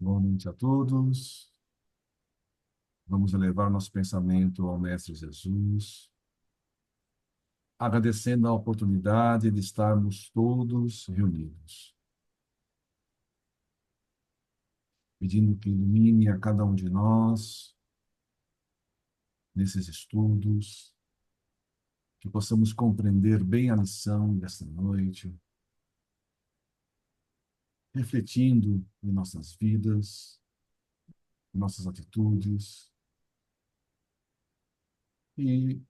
Boa noite a todos. Vamos elevar nosso pensamento ao Mestre Jesus, agradecendo a oportunidade de estarmos todos reunidos, pedindo que ilumine a cada um de nós nesses estudos, que possamos compreender bem a lição desta noite, refletindo em nossas vidas, em nossas atitudes e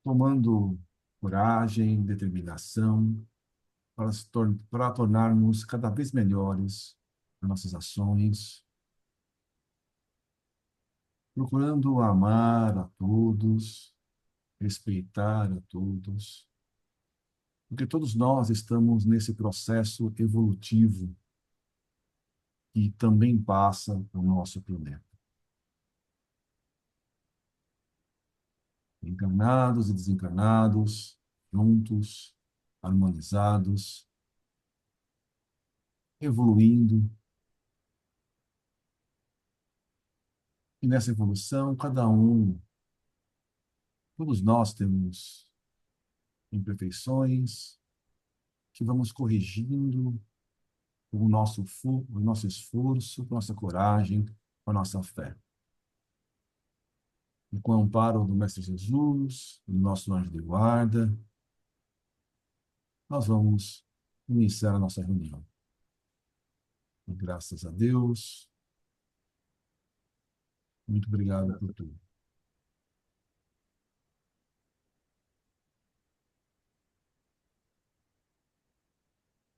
tomando coragem, determinação para tornarmos cada vez melhores nas nossas ações, procurando amar a todos, respeitar a todos, porque todos nós estamos nesse processo evolutivo que também passa no nosso planeta. Encarnados e desencarnados, juntos, harmonizados, evoluindo. E nessa evolução, todos nós temos imperfeições que vamos corrigindo com o nosso esforço, com a nossa coragem, com a nossa fé. E com o amparo do Mestre Jesus, do nosso anjo de guarda, nós vamos iniciar a nossa reunião. E graças a Deus, muito obrigado por tudo.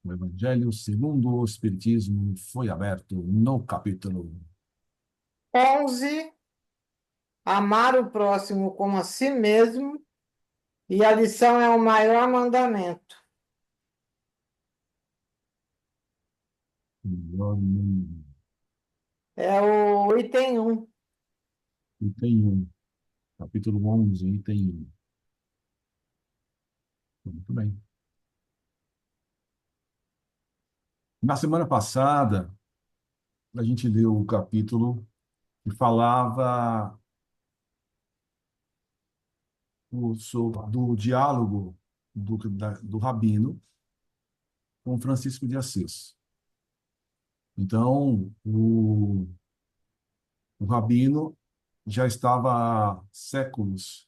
O Evangelho segundo o Espiritismo foi aberto no capítulo 11, amar o próximo como a si mesmo, e a lição é o maior mandamento. Melhor Mundo. É o item 1. Item 1, capítulo 11, item 1. Muito bem. Na semana passada, a gente leu o capítulo que falava do diálogo do Rabino com Francisco de Assis. Então, o Rabino já estava há séculos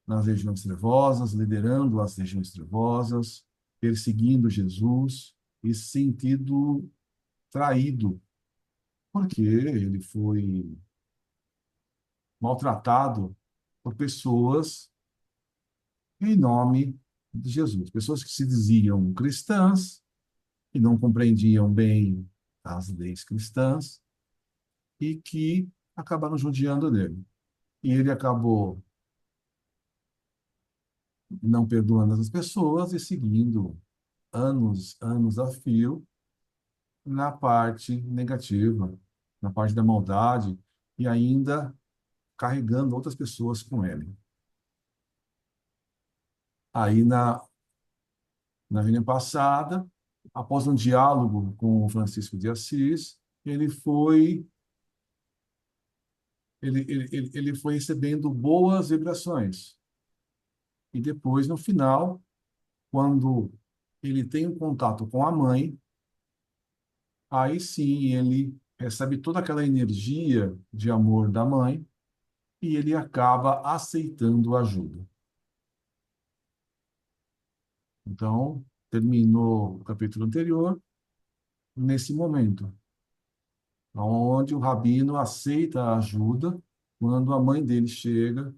nas regiões trevosas, liderando as regiões trevosas, perseguindo Jesus e se sentido traído, porque ele foi maltratado por pessoas em nome de Jesus. Pessoas que se diziam cristãs e não compreendiam bem as leis cristãs e que acabaram judiando dele. E ele acabou não perdoando as pessoas e seguindo anos a fio na parte negativa, na parte da maldade e ainda carregando outras pessoas com ele. Aí, na reunião passada, após um diálogo com o Francisco de Assis, ele foi recebendo boas vibrações. E depois, no final, quando ele tem um contato com a mãe, aí sim ele recebe toda aquela energia de amor da mãe e ele acaba aceitando ajuda. Então, terminou o capítulo anterior nesse momento, onde o rabino aceita a ajuda quando a mãe dele chega,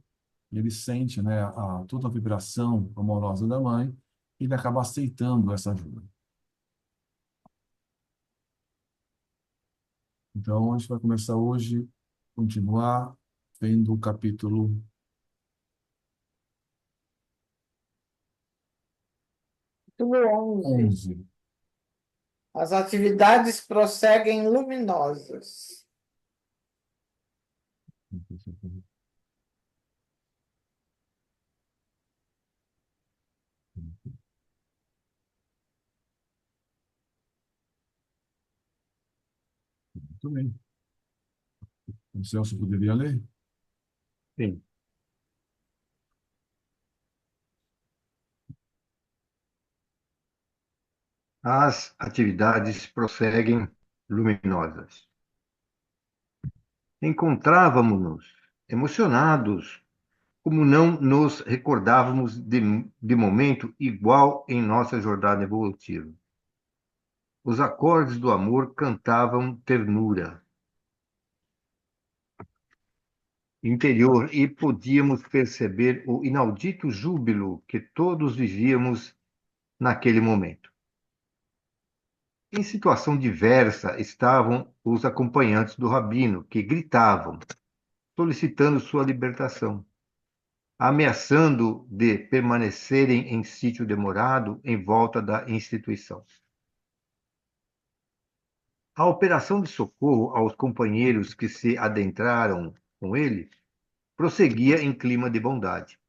ele sente, né, toda a vibração amorosa da mãe, e ele acaba aceitando essa ajuda. Então, a gente vai começar hoje, continuar vendo o capítulo Capítulo 11. 11. As atividades prosseguem luminosas. bem. O Celso poderia ler? Sim. As atividades prosseguem luminosas. Encontrávamos-nos emocionados, como não nos recordávamos de momento igual em nossa jornada evolutiva. Os acordes do amor cantavam ternura interior e podíamos perceber o inaudito júbilo que todos vivíamos naquele momento. Em situação diversa estavam os acompanhantes do rabino, que gritavam, solicitando sua libertação, ameaçando de permanecerem em sítio demorado em volta da instituição. A operação de socorro aos companheiros que se adentraram com ele prosseguia em clima de bondade,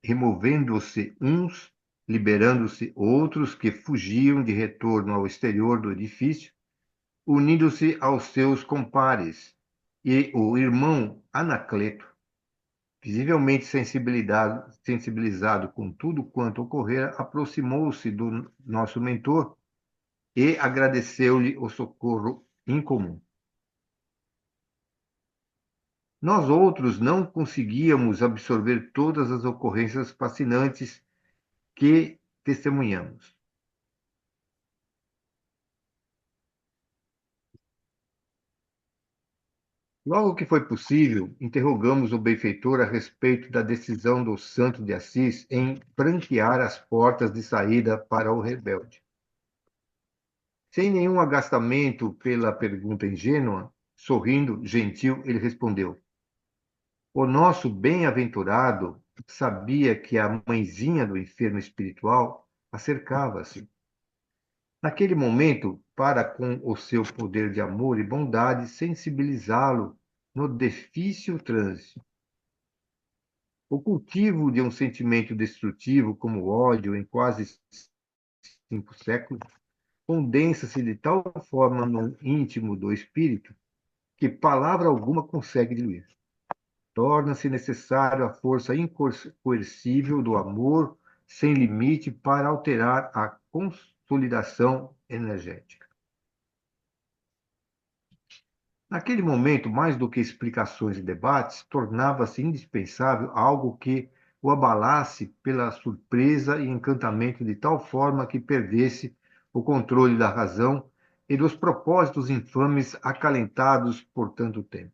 removendo-se uns, liberando-se outros que fugiam de retorno ao exterior do edifício, unindo-se aos seus compares, e o irmão Anacleto, visivelmente sensibilizado com tudo quanto ocorrera, aproximou-se do nosso mentor e agradeceu-lhe o socorro incomum. Nós outros não conseguíamos absorver todas as ocorrências fascinantes que testemunhamos. Logo que foi possível, interrogamos o benfeitor a respeito da decisão do Santo de Assis em franquear as portas de saída para o rebelde. Sem nenhum agastamento pela pergunta ingênua, sorrindo, gentil, ele respondeu: O nosso bem-aventurado sabia que a mãezinha do enfermo espiritual acercava-se. Naquele momento, para com o seu poder de amor e bondade, sensibilizá-lo no difícil trânsito. O cultivo de um sentimento destrutivo como o ódio em quase 5 séculos condensa-se de tal forma no íntimo do espírito que palavra alguma consegue diluir. Torna-se necessário a força incoercível do amor sem limite para alterar a consolidação energética. Naquele momento, mais do que explicações e debates, tornava-se indispensável algo que o abalasse pela surpresa e encantamento de tal forma que perdesse o controle da razão e dos propósitos infames acalentados por tanto tempo.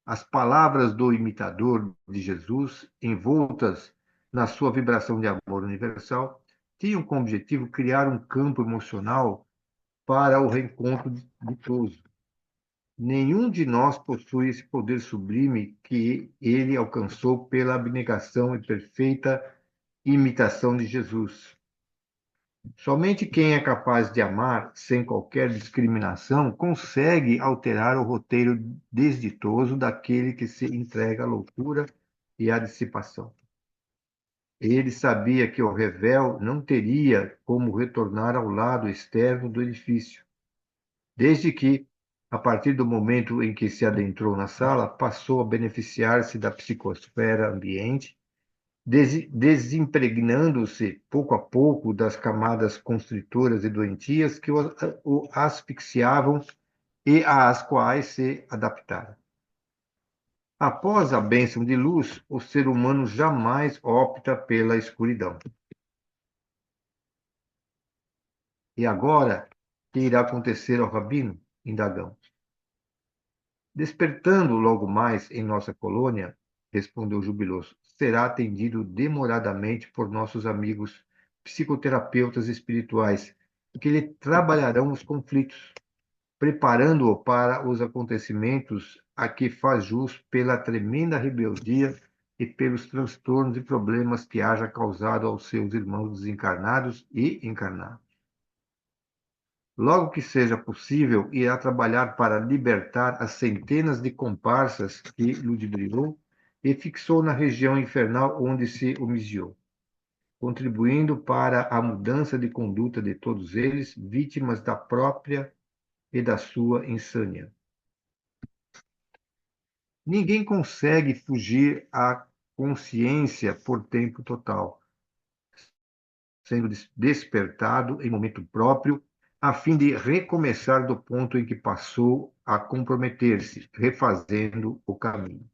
As palavras do imitador de Jesus, envoltas na sua vibração de amor universal, tinham como objetivo criar um campo emocional para o reencontro ditoso. Nenhum de nós possui esse poder sublime que ele alcançou pela abnegação e perfeita imitação de Jesus. Somente quem é capaz de amar sem qualquer discriminação consegue alterar o roteiro desditoso daquele que se entrega à loucura e à dissipação. Ele sabia que o revel não teria como retornar ao lado externo do edifício, desde que, a partir do momento em que se adentrou na sala, passou a beneficiar-se da psicosfera ambiente, desimpregnando-se pouco a pouco das camadas constritoras e doentias que o asfixiavam e às quais se adaptara. Após a bênção de luz, o ser humano jamais opta pela escuridão. E agora, o que irá acontecer ao rabino? Indagamos. Despertando logo mais em nossa colônia, respondeu jubiloso, será atendido demoradamente por nossos amigos psicoterapeutas espirituais, que lhe trabalharão os conflitos, preparando-o para os acontecimentos a que faz jus pela tremenda rebeldia e pelos transtornos e problemas que haja causado aos seus irmãos desencarnados e encarnados. Logo que seja possível, irá trabalhar para libertar as centenas de comparsas que ludibriou e fixou na região infernal onde se homiziou, contribuindo para a mudança de conduta de todos eles, vítimas da própria e da sua insânia. Ninguém consegue fugir à consciência por tempo total, sendo despertado em momento próprio, a fim de recomeçar do ponto em que passou a comprometer-se, refazendo o caminho.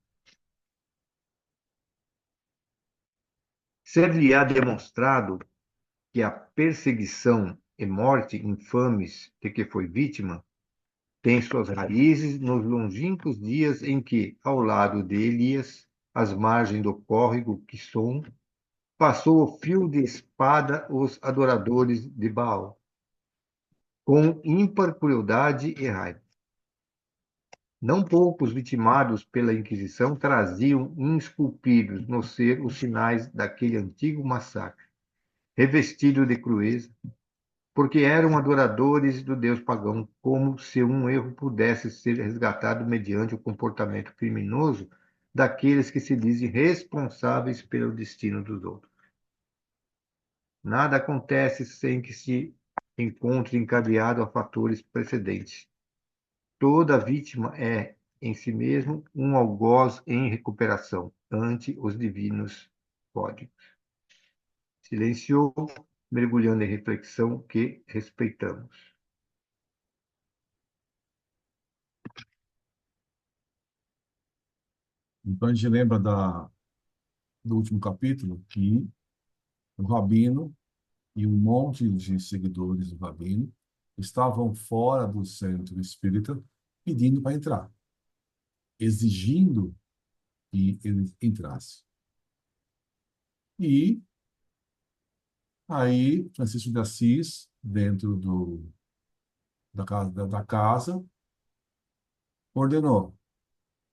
Ser-lhe-á demonstrado que a perseguição e morte infames de que foi vítima tem suas raízes nos longínquos dias em que, ao lado de Elias, às margens do córrego Quisson, passou o fio de espada os adoradores de Baal, com ímpar crueldade e raiva. Não poucos vitimados pela Inquisição traziam esculpidos no ser os sinais daquele antigo massacre, revestido de crueza, porque eram adoradores do deus pagão, como se um erro pudesse ser resgatado mediante o comportamento criminoso daqueles que se dizem responsáveis pelo destino dos outros. Nada acontece sem que se encontre encadeado a fatores precedentes. Toda vítima é, em si mesmo, um algoz em recuperação ante os divinos códigos. Silenciou, mergulhando em reflexão que respeitamos. Então a gente lembra do último capítulo que o Rabino e um monte de seguidores do Rabino estavam fora do centro espírita pedindo para entrar, exigindo que ele entrasse. E aí Francisco de Assis, dentro da casa, ordenou: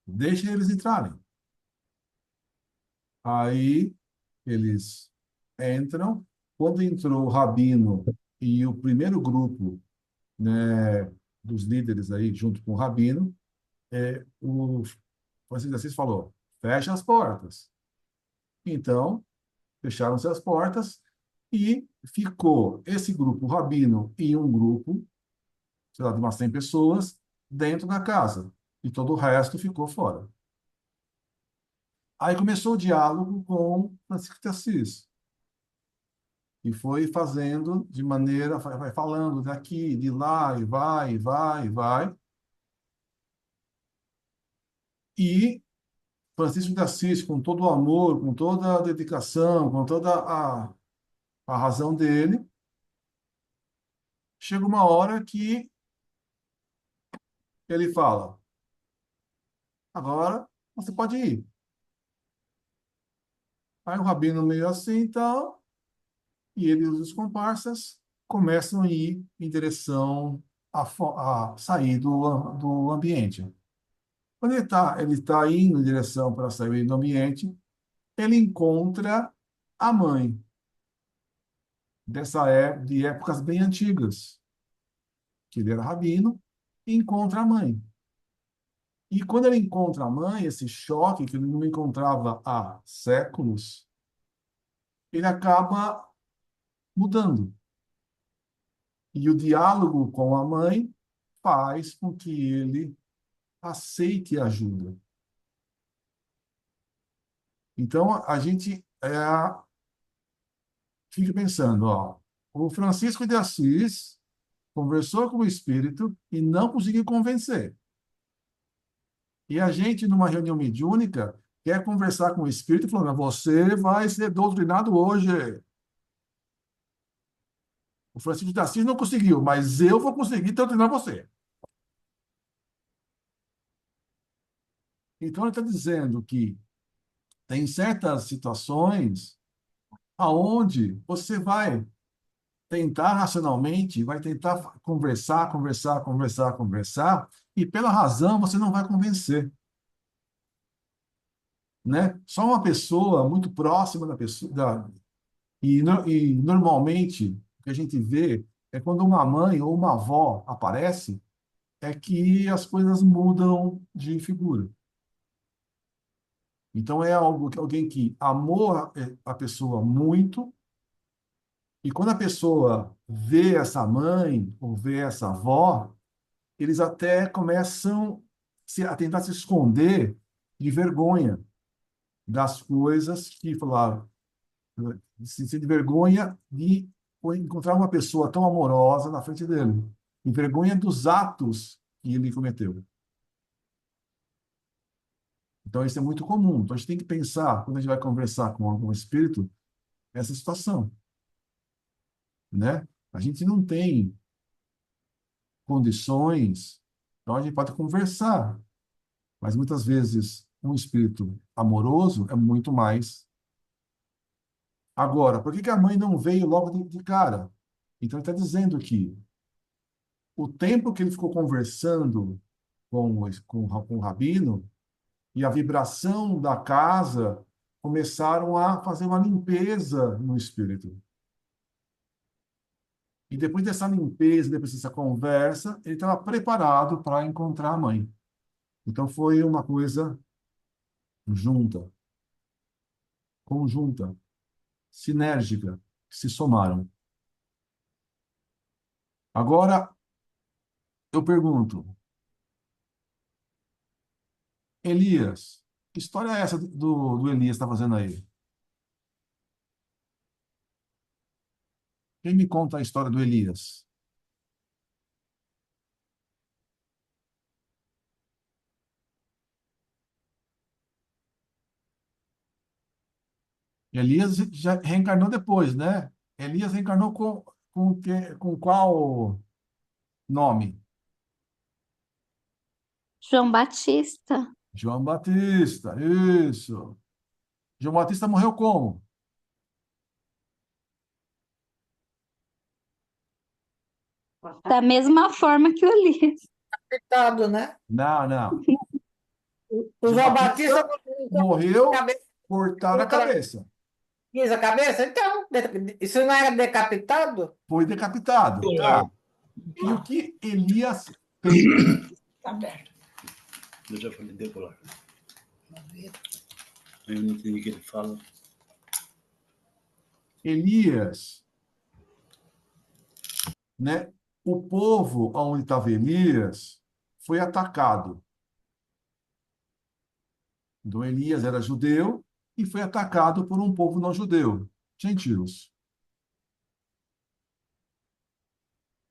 deixem eles entrarem. Aí eles entram. Quando entrou o Rabino e o primeiro grupo, né, dos líderes aí, junto com o Rabino, o Francisco de Assis falou: fecha as portas. Então, fecharam-se as portas e ficou esse grupo, o Rabino e um grupo, sei lá, de umas 100 pessoas, dentro da casa. E todo o resto ficou fora. Aí começou o diálogo com Francisco de Assis. E foi fazendo de maneira, vai falando daqui, de lá, e vai, e vai, e vai. E Francisco de Assis, com todo o amor, com toda a dedicação, com toda a razão dele, chega uma hora que ele fala: agora você pode ir. Aí o Rabino meio assim e tal, e ele e os comparsas começam a ir em direção a sair do ambiente. Quando ele tá indo em direção para sair do ambiente, ele encontra a mãe, de épocas bem antigas, que ele era rabino, e encontra a mãe. E quando ele encontra a mãe, esse choque que ele não encontrava há séculos, ele acaba mudando. E o diálogo com a mãe faz com que ele aceite ajuda. Então, a gente fica pensando, ó, o Francisco de Assis conversou com o espírito e não conseguiu convencer. E a gente, numa reunião mediúnica, quer conversar com o espírito falando: você vai ser doutrinado hoje. O Francisco de Assis não conseguiu, mas eu vou conseguir doutrinar você. Então, ele está dizendo que tem certas situações aonde você vai tentar racionalmente, vai tentar conversar, conversar, conversar, conversar, e pela razão você não vai convencer, né? Só uma pessoa muito próxima da pessoa, e normalmente o que a gente vê é quando uma mãe ou uma avó aparece, é que as coisas mudam de figura. Então é alguém que amou a pessoa muito, e quando a pessoa vê essa mãe ou vê essa avó, eles até começam a tentar se esconder de vergonha das coisas que falaram, se de vergonha de encontrar uma pessoa tão amorosa na frente dele, e vergonha dos atos que ele cometeu. Então, isso é muito comum. Então, a gente tem que pensar, quando a gente vai conversar com algum espírito, essa situação, né? A gente não tem condições, então a gente pode conversar, mas muitas vezes um espírito amoroso é muito mais. Agora, por que que a mãe não veio logo de cara? Então, ele está dizendo que o tempo que ele ficou conversando com o rabino e a vibração da casa começaram a fazer uma limpeza no espírito. E depois dessa limpeza, depois dessa conversa, ele estava preparado para encontrar a mãe. Então foi uma coisa junta, conjunta, sinérgica, que se somaram. Agora, eu pergunto, Elias, que história é essa do Elias está fazendo aí? Quem me conta a história do Elias? Elias já reencarnou depois, né? Elias reencarnou com qual nome? João Batista. João Batista, isso. João Batista morreu como? Da mesma forma que o Elias. Coitado, né? Não, não. O João João Batista Batista morreu, cabeça, cortaram a cabeça. quis a cabeça? Então, isso não era decapitado? Foi decapitado, tá? E o que Elias fez? Tá aberto. Eu já falei decolar. Eu não entendi o que ele fala. Elias, né? O povo onde estava Elias foi atacado. Então, Elias era judeu e foi atacado por um povo não judeu, gentios.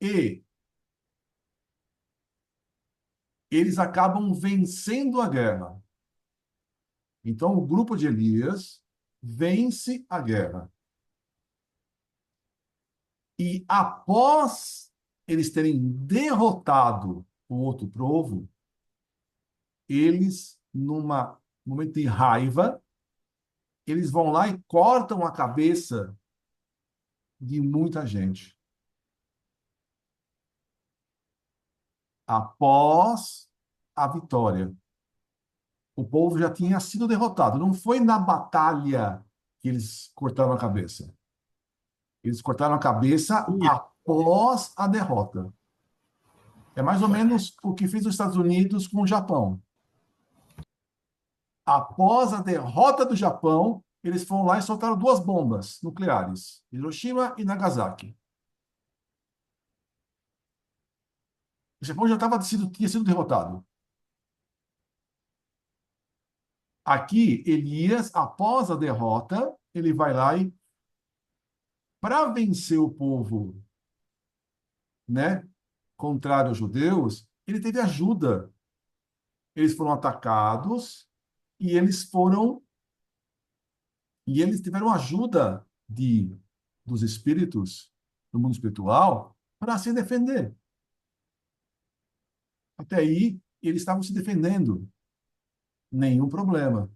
E eles acabam vencendo a guerra. Então, o grupo de Elias vence a guerra. E após eles terem derrotado o outro povo, eles, num momento de raiva, eles vão lá e cortam a cabeça de muita gente. Após a vitória. O povo já tinha sido derrotado. Não foi na batalha que eles cortaram a cabeça. Eles cortaram a cabeça após a derrota. É mais ou menos o que fez os Estados Unidos com o Japão. Após a derrota do Japão, eles foram lá e soltaram duas bombas nucleares, Hiroshima e Nagasaki. O Japão já tinha sido derrotado. Aqui, Elias, após a derrota, ele vai lá e, para vencer o povo, né, contrário aos judeus, ele teve ajuda. Eles foram atacados e eles tiveram ajuda dos espíritos do mundo espiritual para se defender. Até aí, eles estavam se defendendo. Nenhum problema.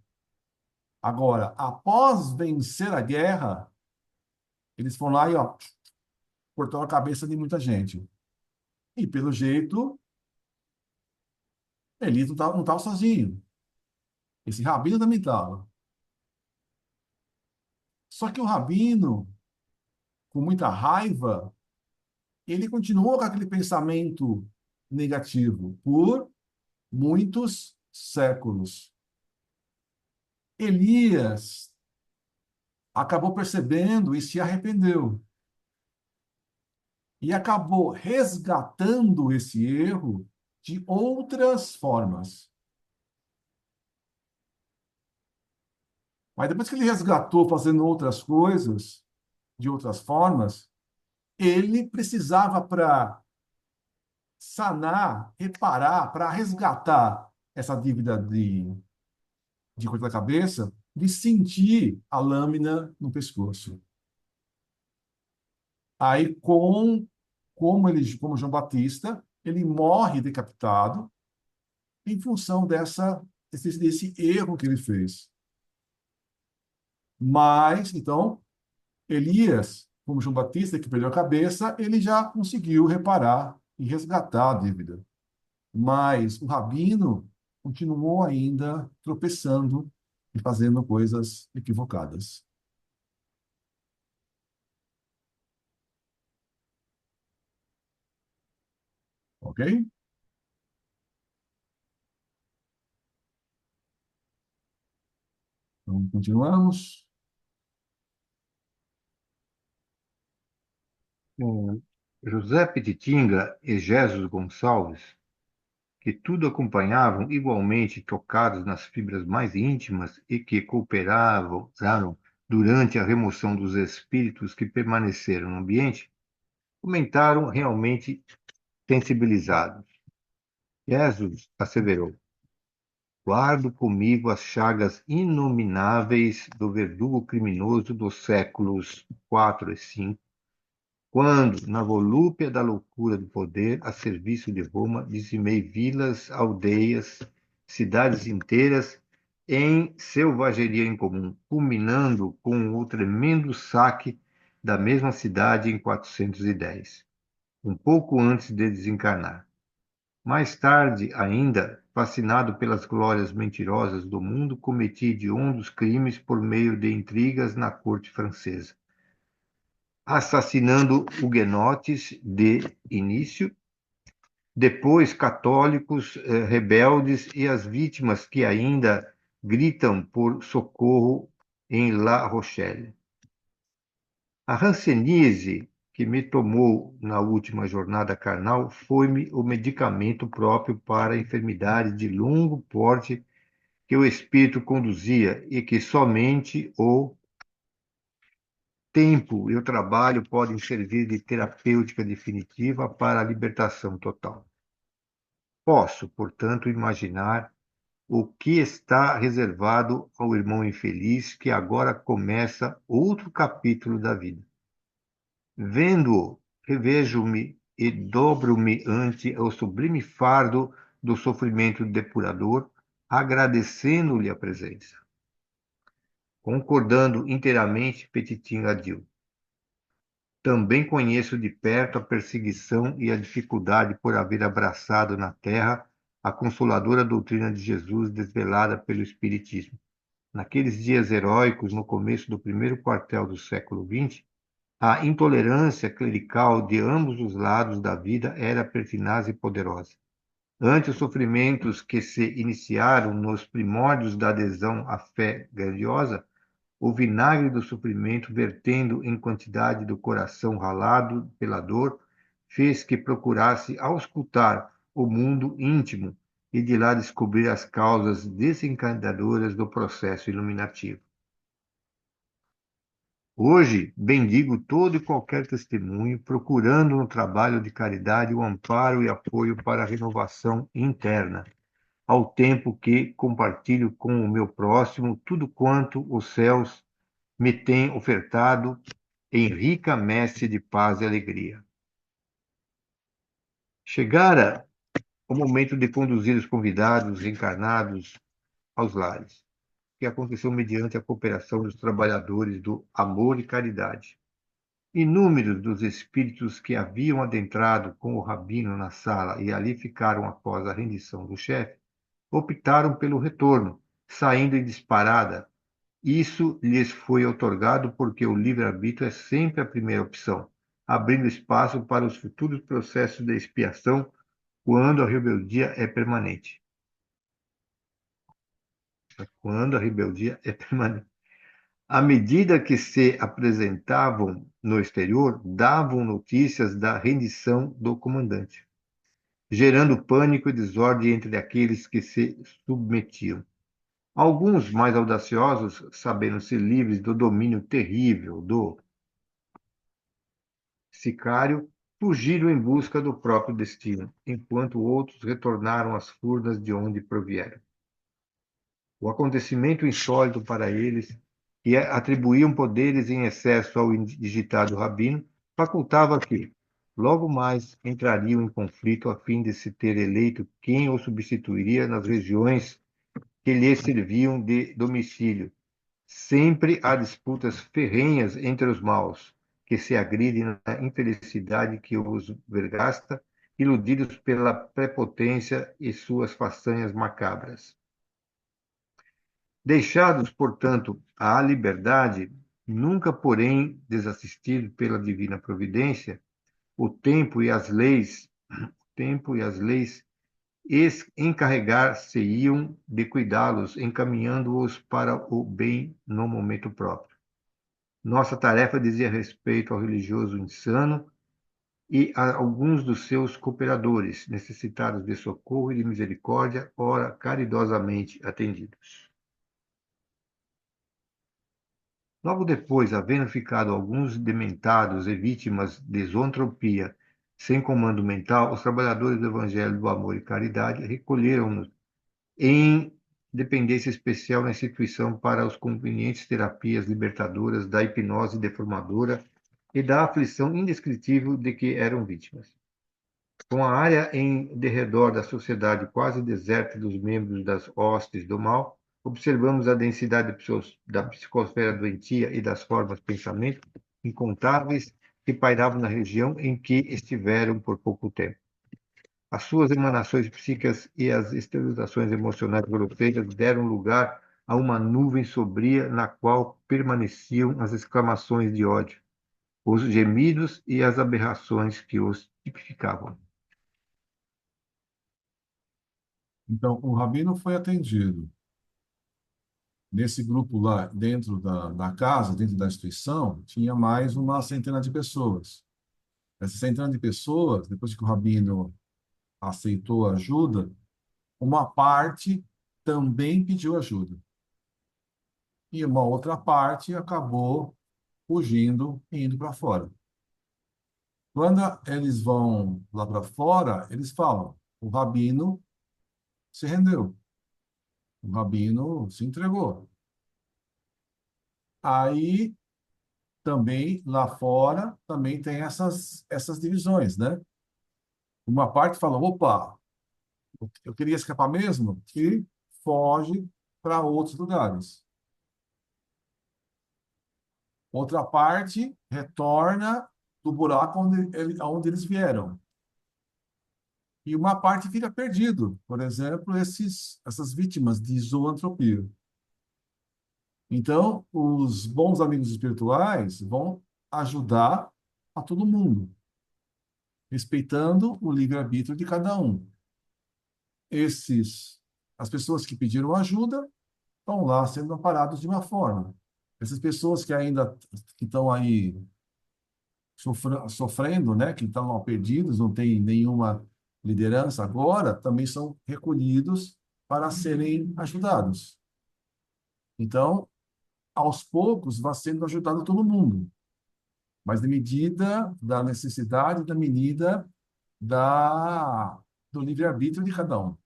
Agora, após vencer a guerra, eles foram lá e cortou a cabeça de muita gente. E, pelo jeito, Elias não estava sozinho. Esse rabino também estava. Só que o rabino, com muita raiva, ele continuou com aquele pensamento negativo por muitos séculos. Elias acabou percebendo e se arrependeu. E acabou resgatando esse erro de outras formas. Mas depois que ele resgatou fazendo outras coisas, de outras formas, ele precisava para sanar, reparar, para resgatar essa dívida de coisa da cabeça, de sentir a lâmina no pescoço. Aí, como João Batista, ele morre decapitado em função desse erro que ele fez. Mas, então, Elias, como João Batista, que perdeu a cabeça, ele já conseguiu reparar e resgatar a dívida. Mas o rabino continuou ainda tropeçando e fazendo coisas equivocadas. Ok? Então, continuamos. José Petitinga e Jesus Gonçalves, que tudo acompanhavam igualmente tocados nas fibras mais íntimas e que cooperavam durante a remoção dos espíritos que permaneceram no ambiente, comentaram realmente sensibilizados. Jesus asseverou: guardo comigo as chagas inomináveis do verdugo criminoso dos séculos IV e V, quando, na volúpia da loucura do poder, a serviço de Roma, dizimei vilas, aldeias, cidades inteiras em selvageria incomum, culminando com o tremendo saque da mesma cidade em 410, um pouco antes de desencarnar. Mais tarde ainda, fascinado pelas glórias mentirosas do mundo, cometi hediondos crimes por meio de intrigas na corte francesa, assassinando huguenotes de início, depois católicos rebeldes e as vítimas que ainda gritam por socorro em La Rochelle. A hanseníase que me tomou na última jornada carnal foi-me o medicamento próprio para a enfermidade de longo porte que o espírito conduzia e que somente o tempo e o trabalho podem servir de terapêutica definitiva para a libertação total. Posso, portanto, imaginar o que está reservado ao irmão infeliz que agora começa outro capítulo da vida. Vendo-o, revejo-me e dobro-me ante o sublime fardo do sofrimento depurador, agradecendo-lhe a presença. Concordando inteiramente, Petitim adiu. Também conheço de perto a perseguição e a dificuldade por haver abraçado na terra a consoladora doutrina de Jesus desvelada pelo Espiritismo. Naqueles dias heróicos, no começo do primeiro quartel do século XX, a intolerância clerical de ambos os lados da vida era pertinaz e poderosa. Ante os sofrimentos que se iniciaram nos primórdios da adesão à fé grandiosa, o vinagre do sofrimento, vertendo em quantidade do coração ralado pela dor, fez que procurasse auscultar o mundo íntimo e de lá descobrir as causas desencadeadoras do processo iluminativo. Hoje, bendigo todo e qualquer testemunho, procurando no trabalho de caridade o amparo e apoio para a renovação interna, ao tempo que compartilho com o meu próximo tudo quanto os céus me têm ofertado em rica messe de paz e alegria. Chegara o momento de conduzir os convidados encarnados aos lares, que aconteceu mediante a cooperação dos trabalhadores do amor e caridade. Inúmeros dos espíritos que haviam adentrado com o rabino na sala e ali ficaram após a rendição do chefe, optaram pelo retorno, saindo em disparada. Isso lhes foi outorgado porque o livre-arbítrio é sempre a primeira opção, abrindo espaço para os futuros processos de expiação quando a rebeldia é permanente. Quando a rebeldia é permanente. À medida que se apresentavam no exterior, davam notícias da rendição do comandante. gerando pânico e desordem entre aqueles que se submetiam. Alguns mais audaciosos, sabendo-se livres do domínio terrível do sicário, fugiram em busca do próprio destino, enquanto outros retornaram às furnas de onde provieram. O acontecimento insólito para eles, que atribuíam poderes em excesso ao indigitado rabino, facultava que, logo mais, entrariam em conflito a fim de se ter eleito quem o substituiria nas regiões que lhe serviam de domicílio. Sempre há disputas ferrenhas entre os maus, que se agridem na infelicidade que os vergasta, iludidos pela prepotência e suas façanhas macabras. Deixados, portanto, à liberdade, nunca, porém, desassistidos pela divina providência, o tempo e as leis encarregar-se-iam de cuidá-los, encaminhando-os para o bem no momento próprio. Nossa tarefa dizia respeito ao religioso insano e a alguns dos seus cooperadores, necessitados de socorro e de misericórdia, ora caridosamente atendidos. Logo depois, havendo ficado alguns dementados e vítimas de zoantropia sem comando mental, os trabalhadores do Evangelho do Amor e Caridade recolheram-nos em dependência especial na instituição para as convenientes terapias libertadoras da hipnose deformadora e da aflição indescritível de que eram vítimas. Com a área em derredor da sociedade quase deserta dos membros das hostes do mal, observamos a densidade da psicosfera doentia e das formas de pensamento incontáveis que pairavam na região em que estiveram por pouco tempo. As suas emanações psíquicas e as exteriorizações emocionais grosseiras deram lugar a uma nuvem sombria na qual permaneciam as exclamações de ódio, os gemidos e as aberrações que os tipificavam. Então, o rabino foi atendido. Nesse grupo lá, dentro da casa, dentro da instituição, tinha mais uma centena de pessoas. Essa centena de pessoas, depois que o rabino aceitou a ajuda, uma parte também pediu ajuda. E uma outra parte acabou fugindo e indo para fora. Quando eles vão lá para fora, eles falam: o rabino se rendeu, o rabino se entregou. Aí também lá fora também tem essas divisões, né? Uma parte fala: opa, eu queria escapar mesmo, e foge para outros lugares. Outra parte retorna do buraco onde eles vieram. E uma parte fica perdido. Por exemplo, essas vítimas de zoantropia. Então, os bons amigos espirituais vão ajudar a todo mundo, respeitando o livre-arbítrio de cada um. As pessoas que pediram ajuda estão lá sendo amparados de uma forma. Essas pessoas que ainda que estão aí sofrendo, né, que estão perdidos, não tem nenhuma liderança agora, também são recolhidos para serem ajudados. Então, aos poucos, vai sendo ajudado todo mundo, mas na medida da necessidade, da medida do livre-arbítrio de cada um.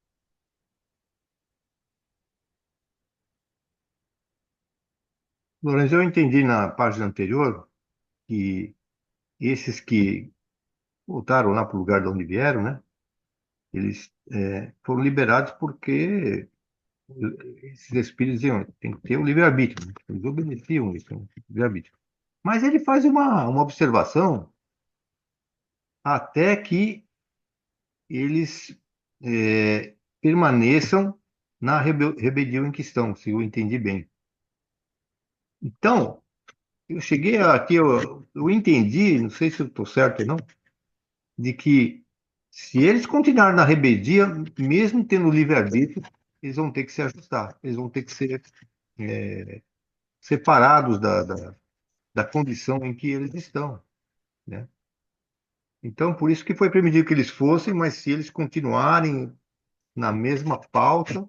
Lourenço, eu entendi na página anterior que esses que voltaram lá para o lugar de onde vieram, né? Eles foram liberados porque esses espíritos diziam, tem que ter o livre-arbítrio, né? Eles obedeciam isso, o livre-arbítrio. Mas ele faz uma observação até que eles permaneçam na rebelião em que estão, se eu entendi bem. Então, eu cheguei aqui, eu entendi, não sei se eu estou certo ou não, de que se eles continuarem na rebeldia, mesmo tendo livre-arbítrio, eles vão ter que se ajustar, eles vão ter que ser separados da condição em que eles estão, né? Então, por isso que foi permitido que eles fossem, mas se eles continuarem na mesma pauta,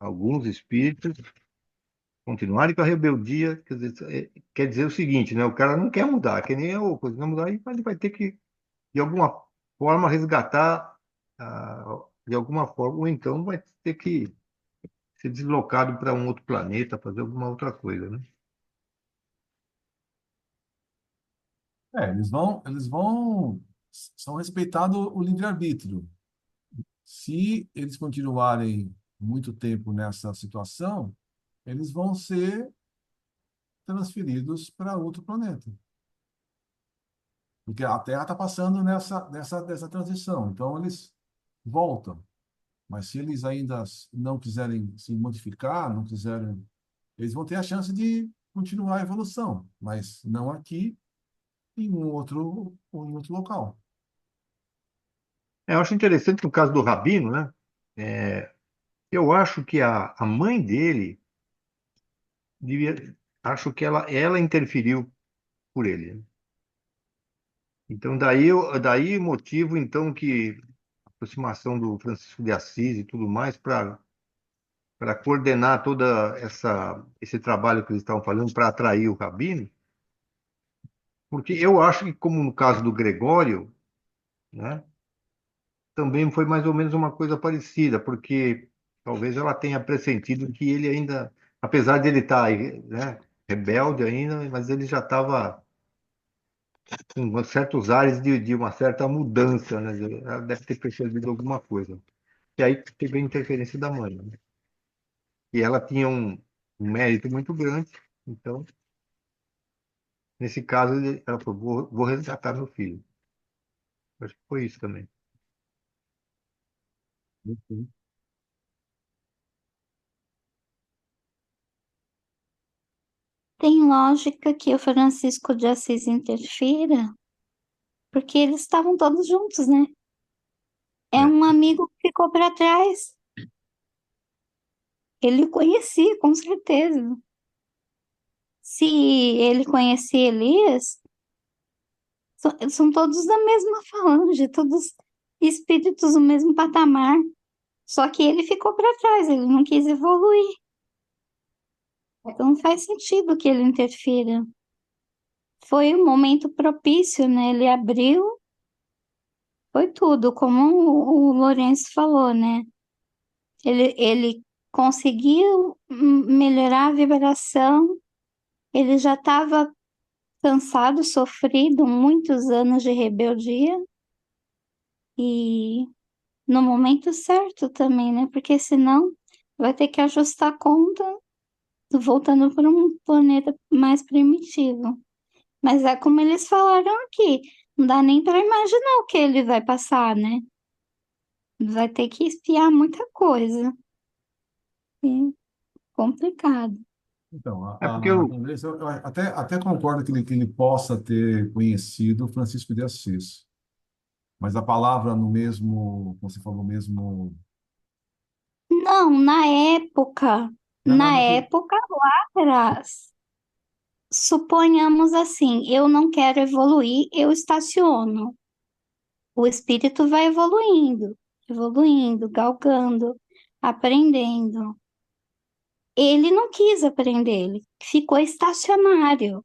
alguns espíritos continuarem com a rebeldia, quer dizer o seguinte, né? O cara não quer mudar, que nem eu, coisa não mudar, ele vai ter que, de alguma forma, resgatar, de alguma forma, ou então vai ter que ser deslocado para um outro planeta, fazer alguma outra coisa, né? são respeitado o livre-arbítrio. Se eles continuarem muito tempo nessa situação, eles vão ser transferidos para outro planeta. Porque a Terra está passando dessa transição. Então, eles voltam. Mas se eles ainda não quiserem se modificar, não quiserem, eles vão ter a chance de continuar a evolução, mas não aqui, ou em outro local. Eu acho interessante no caso do Rabino, né? É, eu acho que a mãe dele devia, acho que ela interferiu por ele, né? Então, daí motivo, então, que a aproximação do Francisco de Assis e tudo mais para coordenar toda esse trabalho que eles estavam fazendo para atrair o Rabino, porque eu acho que, como no caso do Gregório, né, também foi mais ou menos uma coisa parecida, porque talvez ela tenha pressentido que ele ainda, apesar de ele estar, né, rebelde ainda, mas ele já estava com certos ares de uma certa mudança, né? Ela deve ter percebido alguma coisa. E aí teve a interferência da mãe, né? E ela tinha um mérito muito grande, então, nesse caso, ela falou, vou resgatar meu filho. Acho que foi isso também. Uhum. Tem lógica que o Francisco de Assis interfira, porque eles estavam todos juntos, né? É É. um amigo que ficou para trás. Ele conhecia, com certeza. Se ele conhecia Elias, são todos da mesma falange, todos espíritos do mesmo patamar. Só que ele ficou para trás, ele não quis evoluir. Então não faz sentido que ele interfira. Foi um momento propício, né? Ele abriu, foi tudo, como o Lourenço falou, né? Ele conseguiu melhorar a vibração, ele já estava cansado, sofrido, muitos anos de rebeldia, e no momento certo também, né? Porque senão vai ter que ajustar a conta, voltando para um planeta mais primitivo. Mas é como eles falaram aqui, não dá nem para imaginar o que ele vai passar, né? Vai ter que espiar muita coisa. É complicado. Então, É porque eu, Andressa, eu até concordo que ele possa ter conhecido Francisco de Assis, mas a palavra no mesmo, como você falou, no mesmo. Não, Não, não, na não, época lá atrás, suponhamos assim, eu não quero evoluir, eu estaciono. O espírito vai evoluindo, evoluindo, galgando, aprendendo. Ele não quis aprender, ele ficou estacionário.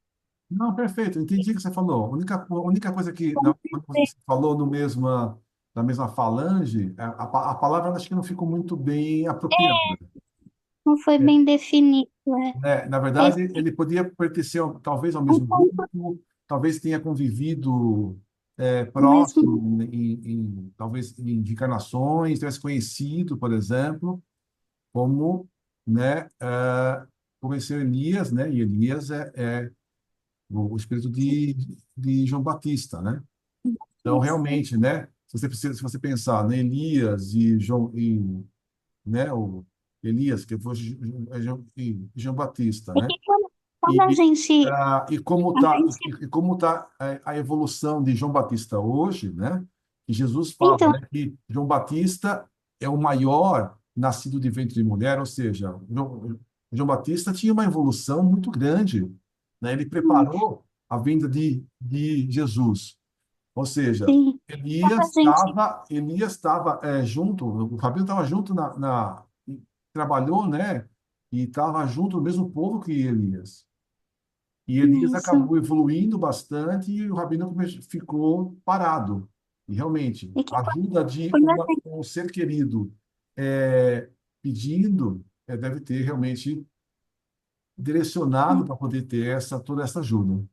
não, perfeito, entendi o que você falou. A única coisa que, quando você falou na mesma falange, a palavra acho que não ficou muito bem apropriada. Não foi É, bem definido, né? Na é. verdade, ele podia pertencer, talvez, ao Um mesmo ponto grupo, talvez tenha convivido mesmo. próximo, talvez em encarnações, tivesse conhecido, por exemplo, como, né, conheceu Elias, né? E Elias é o espírito de João Batista, né? Então, realmente, né? Se você pensar, né, Elias e João, né, o Elias, que foi João Batista, É né? que quando a E, gente, e como a está gente, e como tá a evolução de João Batista hoje, né? E Jesus fala, então, né, que João Batista é o maior nascido de ventre de mulher, ou seja, João Batista tinha uma evolução muito grande, né? Ele preparou a vinda de Jesus. Ou seja, sim. A gente, Elias estava junto, o Rabino estava junto trabalhou, né? E estava junto no mesmo povo que Elias. E Elias isso. acabou evoluindo bastante e o Rabino ficou parado. E realmente, E que a ajuda de quando a gente, um ser querido pedindo, deve ter realmente direcionado para poder ter toda essa ajuda.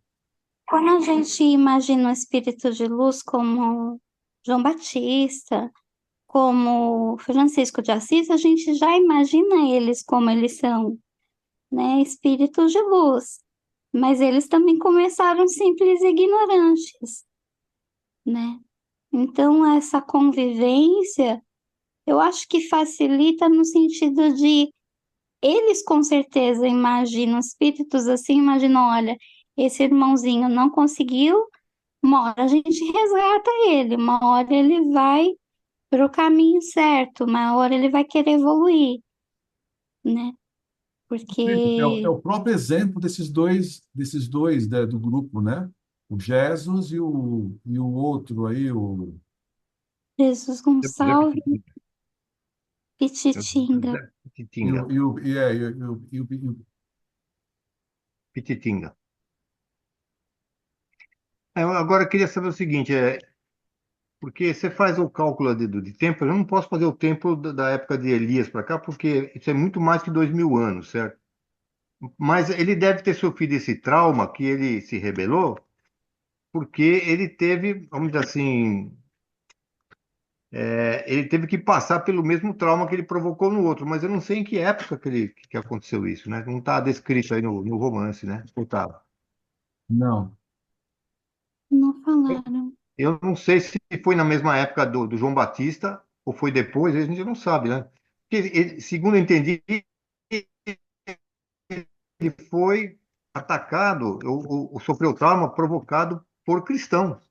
quando a gente imagina o espírito de luz como João Batista, como Francisco de Assis, a gente já imagina eles como eles são, né? Espíritos de luz. Mas eles também começaram simples e ignorantes, né? Então, essa convivência, eu acho que facilita no sentido de eles com certeza imaginam espíritos assim, imaginam, olha, esse irmãozinho não conseguiu, uma hora a gente resgata ele, uma hora ele vai para o caminho certo, uma hora ele vai querer evoluir, né? É Porque o próprio exemplo desses dois do grupo, né? O Jesus e o outro aí, Jesus José Gonçalves e Pititinga. Pititinga. José Pititinga. e o Pititinga. Agora eu queria saber o seguinte, porque você faz o cálculo de tempo, eu não posso fazer o tempo da época de Elias para cá, porque isso é muito mais que 2000 anos, certo? Mas ele deve ter sofrido esse trauma que ele se rebelou, porque ele teve, vamos dizer assim, ele teve que passar pelo mesmo trauma que ele provocou no outro, mas eu não sei em que época que aconteceu isso, né? Não está descrito aí no romance, né? Ou tá? não, Não falaram. Eu não sei se foi na mesma época do João Batista ou foi depois, a gente não sabe, né? Porque, segundo eu entendi, ele foi atacado, ou sofreu trauma provocado por cristãos,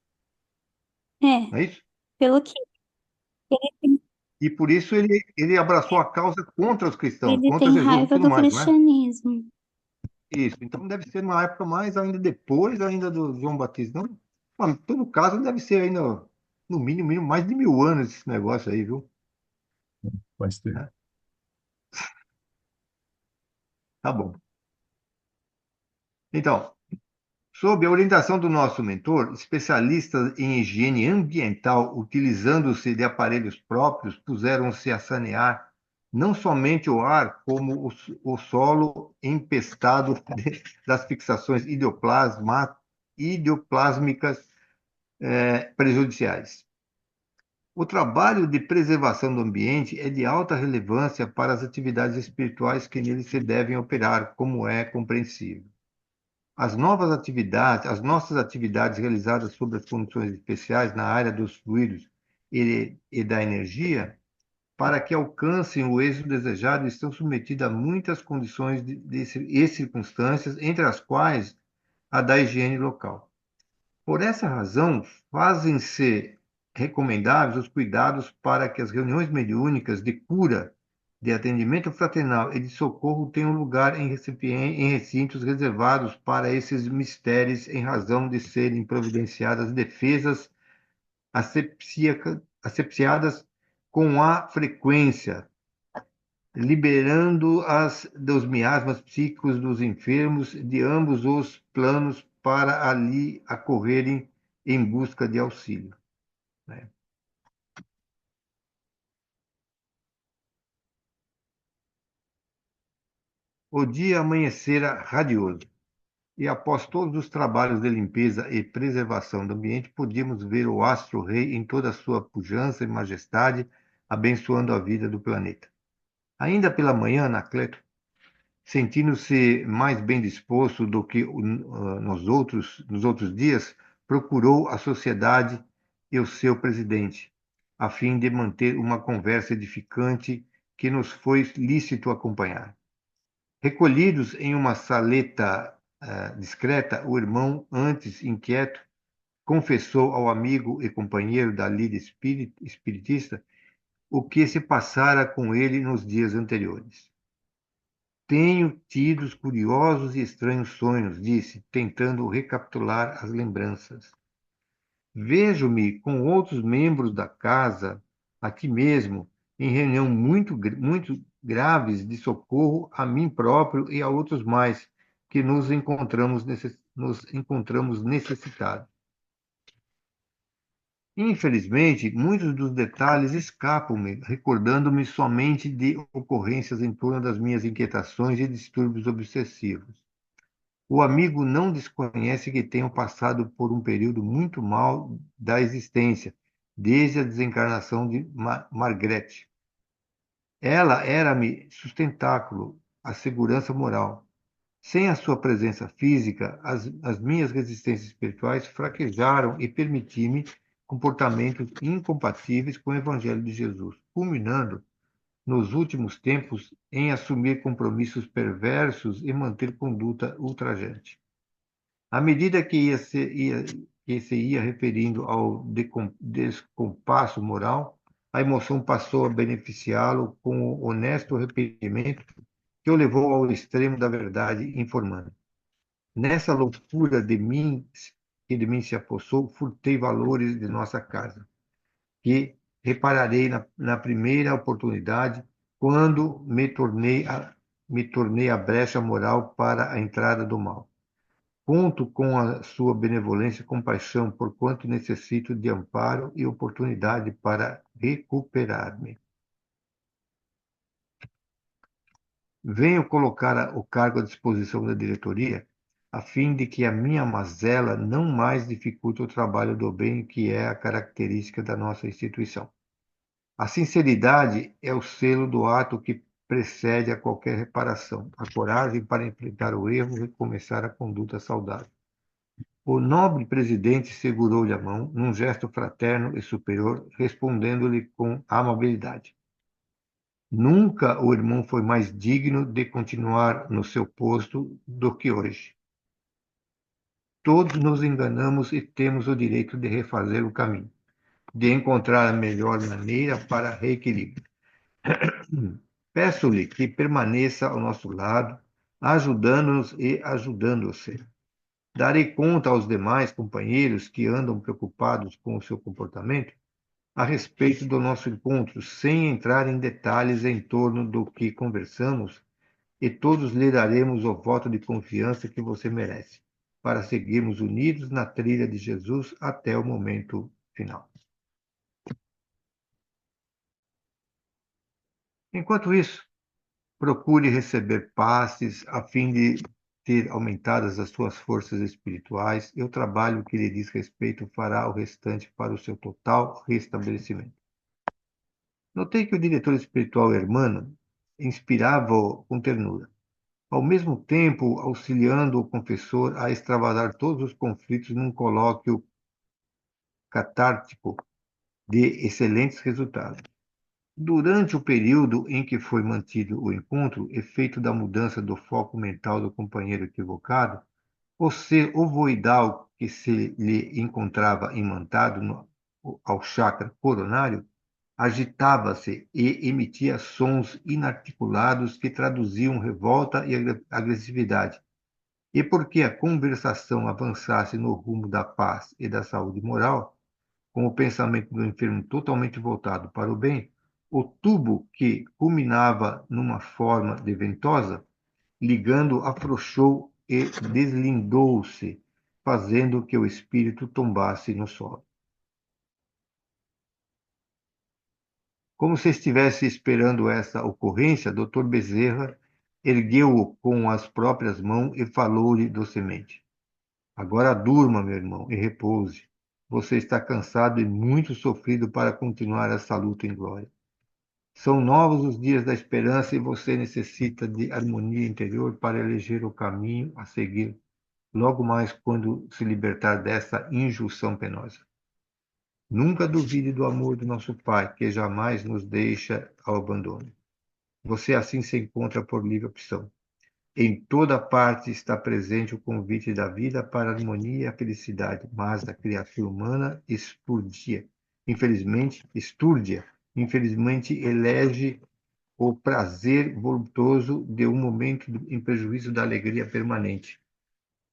É, não é isso? pelo que ele E por isso ele abraçou a causa contra os cristãos, ele contra tem Jesus e raiva tudo do mais, não é? cristianismo. Isso. Então deve ser uma época mais ainda depois ainda do João Batista. Não, mas, em todo caso, deve ser ainda, no mínimo, mais de 1000 anos esse negócio aí, viu? vai ter. É, tá bom. Então, sob a orientação do nosso mentor, especialistas em higiene ambiental, utilizando-se de aparelhos próprios, puseram-se a sanear não somente o ar, como o solo empestado das fixações idioplásmicas prejudiciais. O trabalho de preservação do ambiente é de alta relevância para as atividades espirituais que nele se devem operar, como é compreensível. As nossas atividades realizadas sob as condições especiais na área dos fluidos e da energia, para que alcancem o êxito desejado, estão submetidas a muitas condições e circunstâncias, entre as quais a da higiene local. Por essa razão, fazem-se recomendáveis os cuidados para que as reuniões mediúnicas de cura, de atendimento fraternal e de socorro tenham lugar em recintos reservados para esses mistérios, em razão de serem providenciadas defesas asepsiadas com a frequência, liberando-as dos miasmas psíquicos dos enfermos de ambos os planos para ali acorrerem em busca de auxílio, né? O dia amanhecera radioso, e após todos os trabalhos de limpeza e preservação do ambiente, podíamos ver o astro-rei em toda a sua pujança e majestade, abençoando a vida do planeta. Ainda pela manhã, Anacleto, sentindo-se mais bem disposto do que nos outros dias, procurou a sociedade e o seu presidente, a fim de manter uma conversa edificante que nos foi lícito acompanhar. Recolhidos em uma saleta discreta, o irmão, antes inquieto, confessou ao amigo e companheiro da lida espiritista o que se passara com ele nos dias anteriores. Tenho tido curiosos e estranhos sonhos, disse, tentando recapitular as lembranças. Vejo-me com outros membros da casa, aqui mesmo, em reunião muito graves de socorro a mim próprio e a outros mais, que nos encontramos necessitados. Infelizmente, muitos dos detalhes escapam-me, recordando-me somente de ocorrências em torno das minhas inquietações e distúrbios obsessivos. O amigo não desconhece que tenho passado por um período muito mal da existência, desde a desencarnação de Margrethe. Ela era-me sustentáculo, a segurança moral. Sem a sua presença física, as minhas resistências espirituais fraquejaram e permiti-me comportamentos incompatíveis com o Evangelho de Jesus, culminando, nos últimos tempos, em assumir compromissos perversos e manter conduta ultrajante. À medida que se ia referindo ao descompasso moral, a emoção passou a beneficiá-lo com o honesto arrependimento que o levou ao extremo da verdade, informando. Nessa loucura que de mim se apossou, furtei valores de nossa casa, que repararei na primeira oportunidade, quando me tornei a brecha moral para a entrada do mal. Conto com a sua benevolência e compaixão, porquanto necessito de amparo e oportunidade para recuperar-me. Venho colocar o cargo à disposição da diretoria, a fim de que a minha mazela não mais dificulte o trabalho do bem, que é a característica da nossa instituição. A sinceridade é o selo do ato que precede a qualquer reparação, a coragem para enfrentar o erro e recomeçar a conduta saudável. O nobre presidente segurou-lhe a mão, num gesto fraterno e superior, respondendo-lhe com amabilidade. Nunca o irmão foi mais digno de continuar no seu posto do que hoje. Todos nos enganamos e temos o direito de refazer o caminho, de encontrar a melhor maneira para reequilíbrio. Peço-lhe que permaneça ao nosso lado, ajudando-nos e ajudando-se. Darei conta aos demais companheiros que andam preocupados com o seu comportamento a respeito do nosso encontro, sem entrar em detalhes em torno do que conversamos, e todos lhe daremos o voto de confiança que você merece, para seguirmos unidos na trilha de Jesus até o momento final. Enquanto isso, procure receber passes a fim de ter aumentadas as suas forças espirituais, e o trabalho que lhe diz respeito fará o restante para o seu total restabelecimento. Notei que o diretor espiritual Hermano inspirava-o com ternura, ao mesmo tempo auxiliando o confessor a extravasar todos os conflitos num colóquio catártico de excelentes resultados. Durante o período em que foi mantido o encontro, efeito da mudança do foco mental do companheiro equivocado, o ser ovoidal que se lhe encontrava imantado ao chakra coronário agitava-se e emitia sons inarticulados que traduziam revolta e agressividade. E porque a conversação avançasse no rumo da paz e da saúde moral, com o pensamento do enfermo totalmente voltado para o bem, o tubo que culminava numa forma de ventosa, ligando, afrouxou e deslindou-se, fazendo que o espírito tombasse no solo. Como se estivesse esperando essa ocorrência, Dr. Bezerra ergueu-o com as próprias mãos e falou-lhe docemente. Agora durma, meu irmão, e repouse. Você está cansado e muito sofrido para continuar essa luta em glória. São novos os dias da esperança e você necessita de harmonia interior para eleger o caminho a seguir, logo mais quando se libertar dessa injunção penosa. Nunca duvide do amor do nosso Pai, que jamais nos deixa ao abandono. Você assim se encontra por livre opção. Em toda parte está presente o convite da vida para a harmonia e a felicidade, mas a criatura humana infelizmente elege o prazer voluptuoso de um momento em prejuízo da alegria permanente.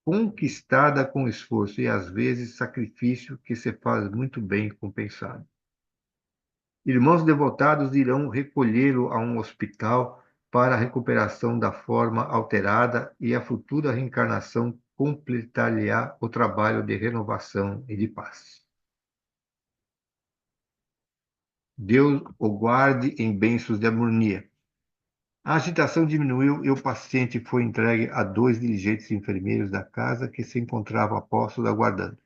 conquistada com esforço e, às vezes, sacrifício que se faz muito bem compensado. Irmãos devotados irão recolhê-lo a um hospital para a recuperação da forma alterada e a futura reencarnação completar-lhe-á o trabalho de renovação e de paz. Deus o guarde em bênçãos de harmonia. A agitação diminuiu e o paciente foi entregue a 2 diligentes enfermeiros da casa que se encontravam a postos aguardando.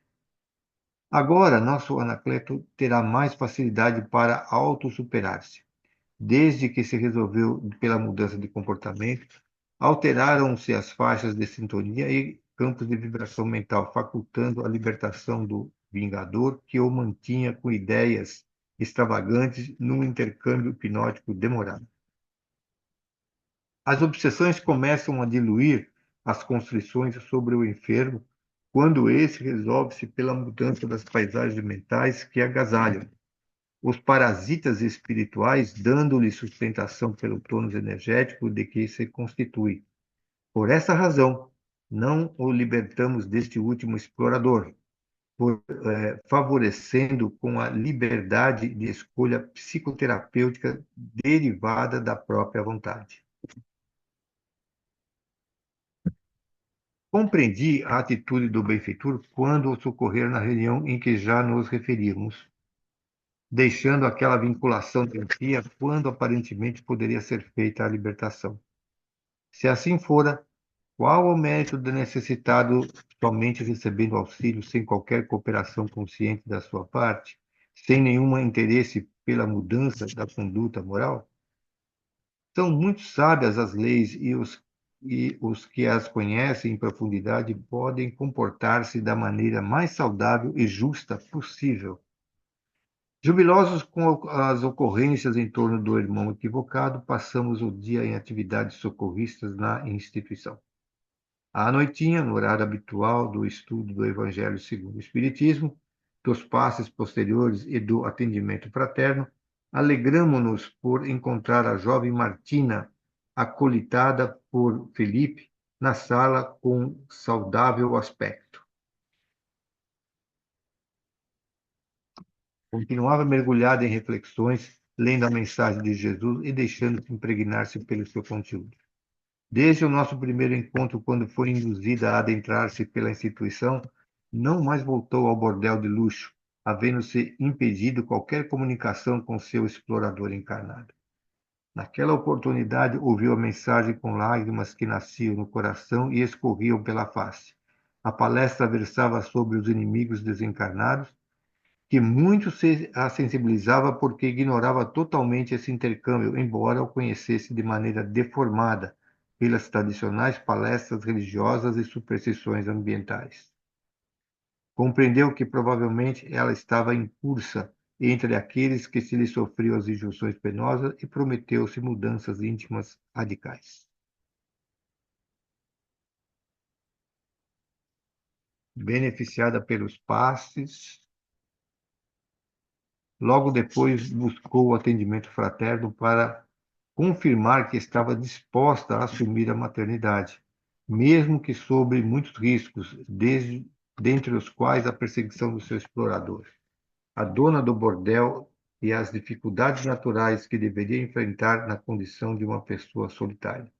Agora, nosso Anacleto terá mais facilidade para autossuperar-se. Desde que se resolveu pela mudança de comportamento, alteraram-se as faixas de sintonia e campos de vibração mental, facultando a libertação do vingador que o mantinha com ideias extravagantes num intercâmbio hipnótico demorado. As obsessões começam a diluir as constrições sobre o enfermo quando esse resolve-se pela mudança das paisagens mentais que agasalham os parasitas espirituais, dando-lhe sustentação pelo tônus energético de que se constitui. Por essa razão, não o libertamos deste último explorador, favorecendo com a liberdade de escolha psicoterapêutica derivada da própria vontade. Compreendi a atitude do benfeitor quando o socorrer na reunião em que já nos referimos, deixando aquela vinculação doentia quando aparentemente poderia ser feita a libertação. Se assim fora, qual o mérito do necessitado somente recebendo auxílio sem qualquer cooperação consciente da sua parte, sem nenhum interesse pela mudança da conduta moral? São muito sábias as leis e os que as conhecem em profundidade podem comportar-se da maneira mais saudável e justa possível. Jubilosos com as ocorrências em torno do irmão equivocado, passamos o dia em atividades socorristas na instituição. À noitinha, no horário habitual do estudo do Evangelho segundo o Espiritismo, dos passes posteriores e do atendimento fraterno, alegramo-nos por encontrar a jovem Martina, acolitada por Felipe, na sala com saudável aspecto. Continuava mergulhada em reflexões, lendo a mensagem de Jesus e deixando-se impregnar-se pelo seu conteúdo. Desde o nosso primeiro encontro, quando foi induzida a adentrar-se pela instituição, não mais voltou ao bordel de luxo, havendo-se impedido qualquer comunicação com seu explorador encarnado. Naquela oportunidade, ouviu a mensagem com lágrimas que nasciam no coração e escorriam pela face. A palestra versava sobre os inimigos desencarnados, que muito a sensibilizava porque ignorava totalmente esse intercâmbio, embora o conhecesse de maneira deformada pelas tradicionais palestras religiosas e superstições ambientais. Compreendeu que provavelmente ela estava em cursa entre aqueles que se lhe sofriam as injunções penosas e prometeu-se mudanças íntimas radicais. Beneficiada pelos passes, logo depois buscou o atendimento fraterno para confirmar que estava disposta a assumir a maternidade, mesmo que sob muitos riscos, dentre os quais a perseguição do seu explorador. A dona do bordel e as dificuldades naturais que deveria enfrentar na condição de uma pessoa solitária.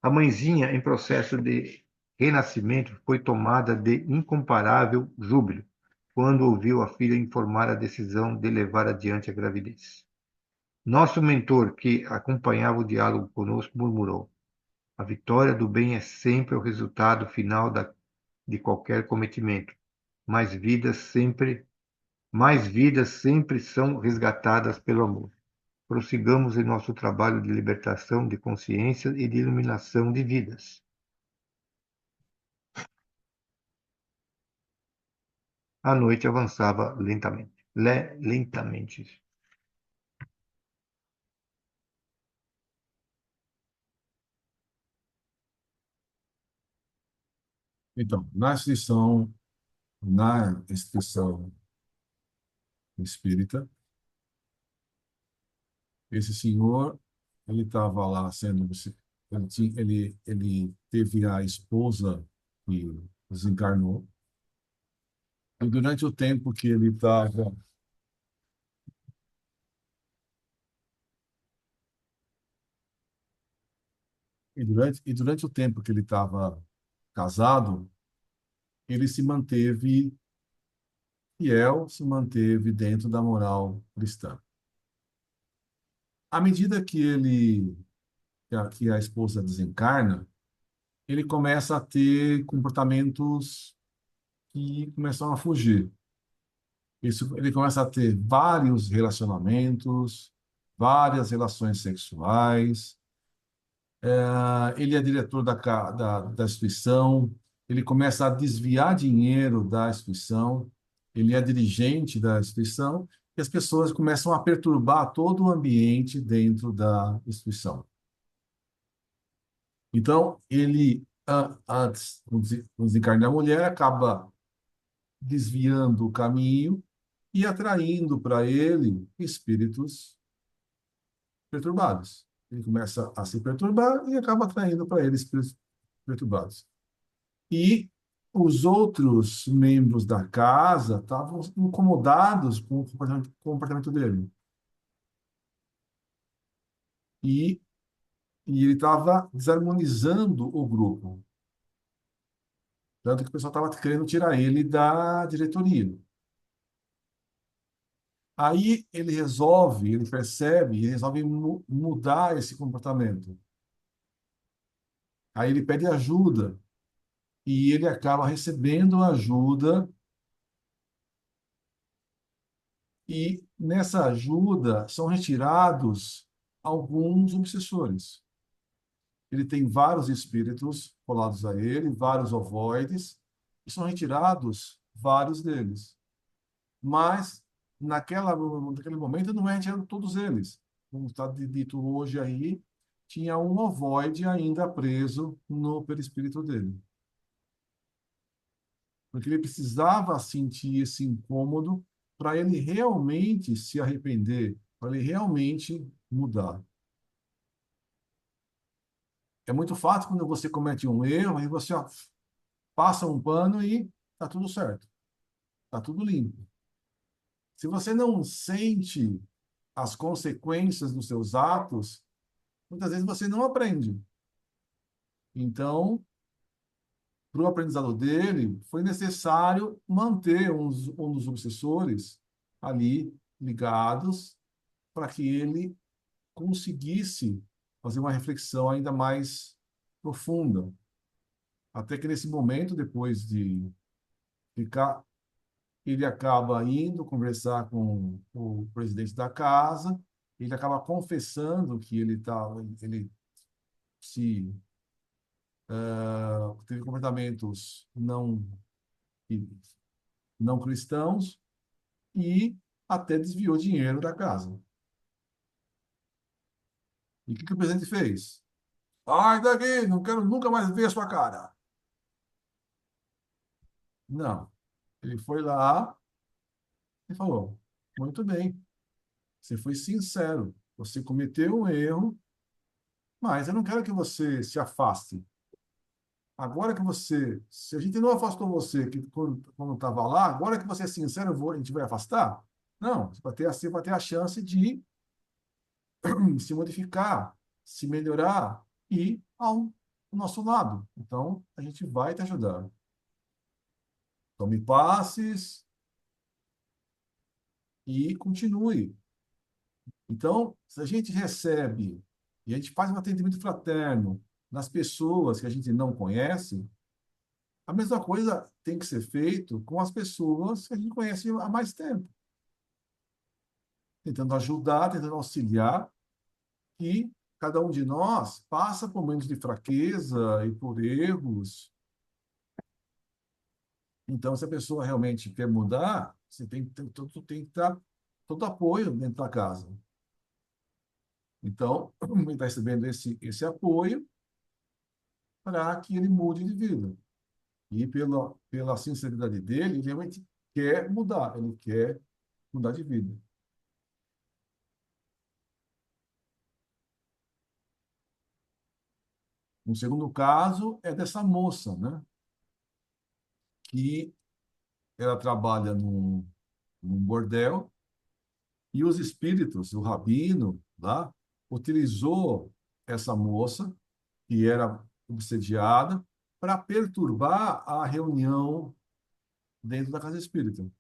A mãezinha, em processo de renascimento, foi tomada de incomparável júbilo quando ouviu a filha informar a decisão de levar adiante a gravidez. Nosso mentor, que acompanhava o diálogo conosco, murmurou: a vitória do bem é sempre o resultado final de qualquer cometimento, mais vidas sempre são resgatadas pelo amor. Prossigamos em nosso trabalho de libertação de consciência e de iluminação de vidas. A noite avançava lentamente. Então, na instituição espírita, esse senhor, ele estava lá sendo, ele teve a esposa e desencarnou. E durante o tempo que ele estava e durante o tempo que ele estava casado, ele se manteve fiel, se manteve dentro da moral cristã. À medida que a esposa desencarna, ele começa a ter comportamentos que começam a fugir. Ele começa a ter vários relacionamentos, várias relações sexuais. Ele é diretor da instituição, ele começa a desviar dinheiro da instituição, ele é dirigente da instituição, e as pessoas começam a perturbar todo o ambiente dentro da instituição. Então, ele, antes, no desencarne da mulher, acaba desviando o caminho e atraindo para ele espíritos perturbados. Ele começa a se perturbar e acaba atraindo para ele espíritos perturbados. E os outros membros da casa estavam incomodados com o comportamento dele. E, e ele estava desarmonizando o grupo. Tanto que o pessoal estava querendo tirar ele da diretoria. Aí ele percebe, ele resolve mudar esse comportamento. Aí ele pede ajuda e ele acaba recebendo ajuda e nessa ajuda são retirados alguns obsessores. Ele tem vários espíritos colados a ele, vários ovoides, e são retirados vários deles. Mas naquele momento não é retirado todos eles. Como está dito hoje aí, tinha um ovoide ainda preso no perispírito dele. Porque ele precisava sentir esse incômodo para ele realmente se arrepender, para ele realmente mudar. É muito fácil quando você comete um erro e você passa um pano e está tudo certo, está tudo limpo. Se você não sente as consequências dos seus atos, muitas vezes você não aprende. Então, para o aprendizado dele, foi necessário manter um dos obsessores ali ligados para que ele conseguisse fazer uma reflexão ainda mais profunda. Até que nesse momento, depois de ficar, ele acaba indo conversar com o presidente da casa, ele acaba confessando que ele se teve comportamentos não cristãos e até desviou dinheiro da casa. E o que o presidente fez? Sai daqui, não quero nunca mais ver a sua cara. Não. Ele foi lá e falou: muito bem, você foi sincero, você cometeu um erro, mas eu não quero que você se afaste. Agora que se a gente não afastou você que quando estava lá, agora que você é sincero, a gente vai afastar? Não, você vai ter a chance de se modificar, se melhorar e ao nosso lado. Então, a gente vai te ajudar. Tome passes e continue. Então, se a gente recebe e a gente faz um atendimento fraterno nas pessoas que a gente não conhece, a mesma coisa tem que ser feito com as pessoas que a gente conhece há mais tempo. Tentando ajudar, tentando auxiliar, e cada um de nós passa por momentos de fraqueza e por erros. Então, se a pessoa realmente quer mudar, você tem que dar todo apoio dentro da casa. Então, ele está recebendo esse apoio para que ele mude de vida. E pela sinceridade dele, ele realmente quer mudar, ele quer mudar de vida. Um segundo caso é dessa moça, né? que ela trabalha num bordel e os espíritos, o rabino lá, utilizou essa moça, que era obsediada, para perturbar a reunião dentro da casa espírita.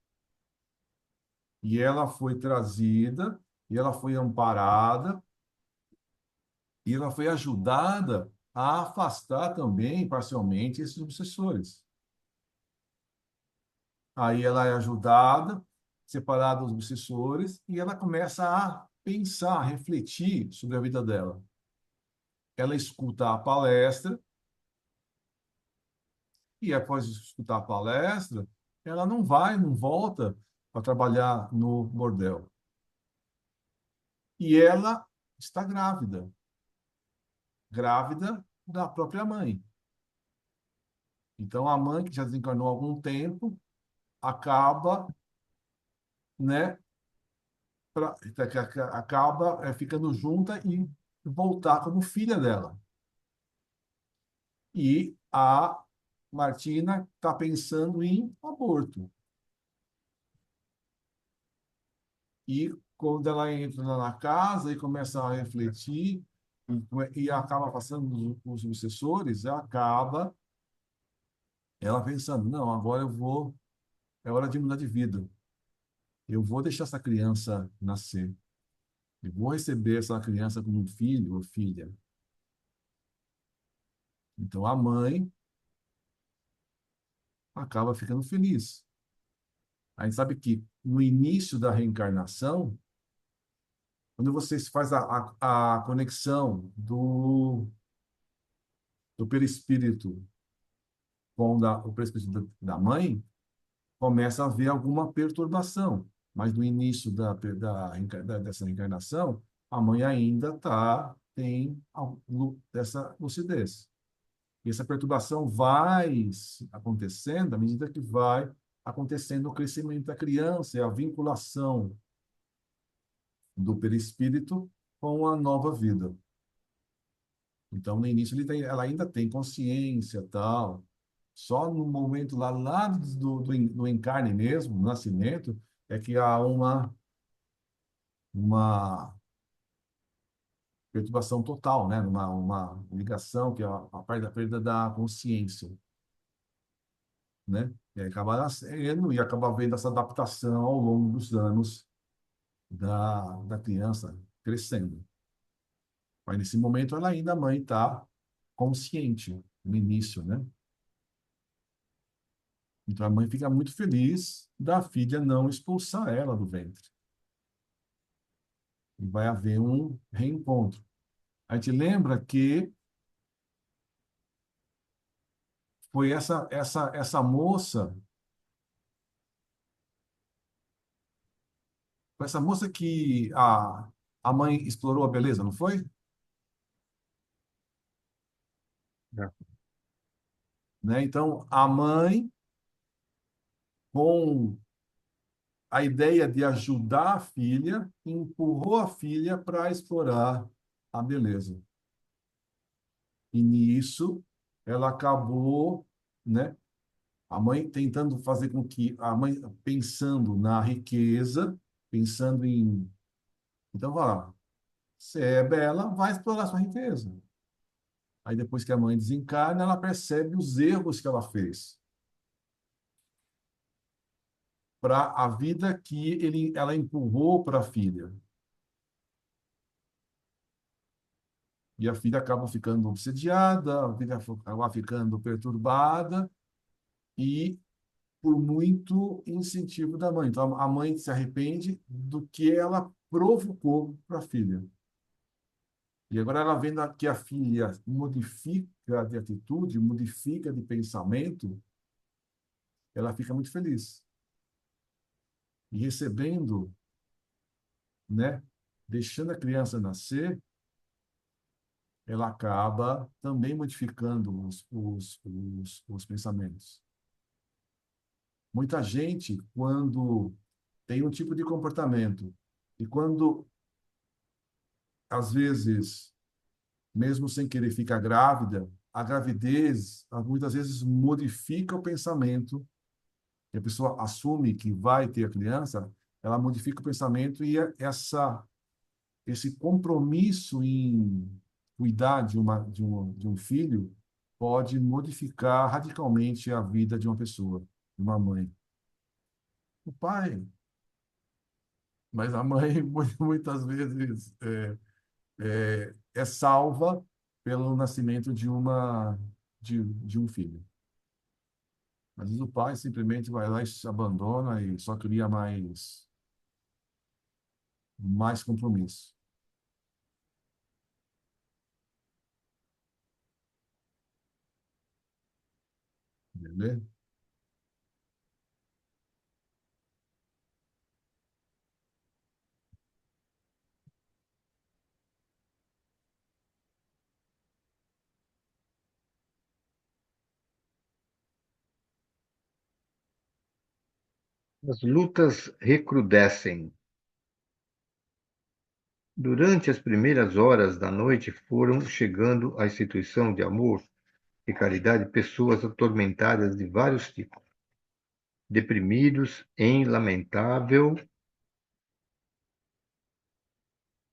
E ela foi trazida, e ela foi amparada, e ela foi ajudada a afastar também, parcialmente, esses obsessores. Aí ela é ajudada, separada dos obsessores, e ela começa a pensar, a refletir sobre a vida dela. Ela escuta a palestra, e após escutar a palestra, ela não vai, não volta para trabalhar no bordel. E ela está grávida, grávida da própria mãe. Então, a mãe, que já desencarnou há algum tempo, acaba, né, acaba ficando junta e voltar como filha dela. E a Martina está pensando em aborto. E quando ela entra na casa e começa a refletir e acaba passando os obsessores, ela pensando, não, agora é hora de mudar de vida. Eu vou deixar essa criança nascer. Eu vou receber essa criança como um filho ou filha. Então a mãe acaba ficando feliz. A gente sabe que no início da reencarnação, quando você faz a conexão do perispírito com o perispírito da mãe, começa a haver alguma perturbação. Mas no início dessa reencarnação, a mãe ainda tem essa lucidez. E essa perturbação vai acontecendo à medida que vai acontecendo o crescimento da criança e a vinculação do perispírito com a nova vida. Então, no início, ela ainda tem consciência, tal. Só no momento lá do encarne mesmo, do nascimento, é que há uma perturbação total, né? Uma ligação, que é a parte da perda da consciência, né? E aí acaba nascendo e acaba vendo essa adaptação ao longo dos anos da criança crescendo. Mas nesse momento, ela ainda, a mãe, está consciente no início, né? Então a mãe fica muito feliz da filha não expulsar ela do ventre. E vai haver um reencontro. A gente lembra que foi essa moça, foi essa moça que a mãe explorou a beleza, não foi? É. Né? Então, a mãe, com a ideia de ajudar a filha, empurrou a filha para explorar a beleza. E nisso, ela acabou, né? A mãe tentando fazer com que a mãe pensando na riqueza, pensando em. Então, vai lá, você é bela, vai explorar sua riqueza. Aí, depois que a mãe desencarna, ela percebe os erros que ela fez para a vida que ela empurrou para a filha. E a filha acaba ficando obsediada, a filha acaba ficando perturbada e por muito incentivo da mãe. Então, a mãe se arrepende do que ela provocou para a filha. E agora ela vendo que a filha modifica de atitude, modifica de pensamento, ela fica muito feliz. E recebendo, né, deixando a criança nascer, ela acaba também modificando os pensamentos. Muita gente, quando tem um tipo de comportamento, e quando, às vezes, mesmo sem querer ficar grávida, a gravidez, muitas vezes, modifica o pensamento e a pessoa assume que vai ter a criança, ela modifica o pensamento e esse compromisso em cuidar de um filho pode modificar radicalmente a vida de uma pessoa, de uma mãe. O pai, mas a mãe muitas vezes é salva pelo nascimento de um filho. Às vezes o pai simplesmente vai lá e se abandona e só cria mais compromisso. Entendeu? As lutas recrudescem. Durante as primeiras horas da noite foram chegando à instituição de amor e caridade pessoas atormentadas de vários tipos, deprimidos em lamentável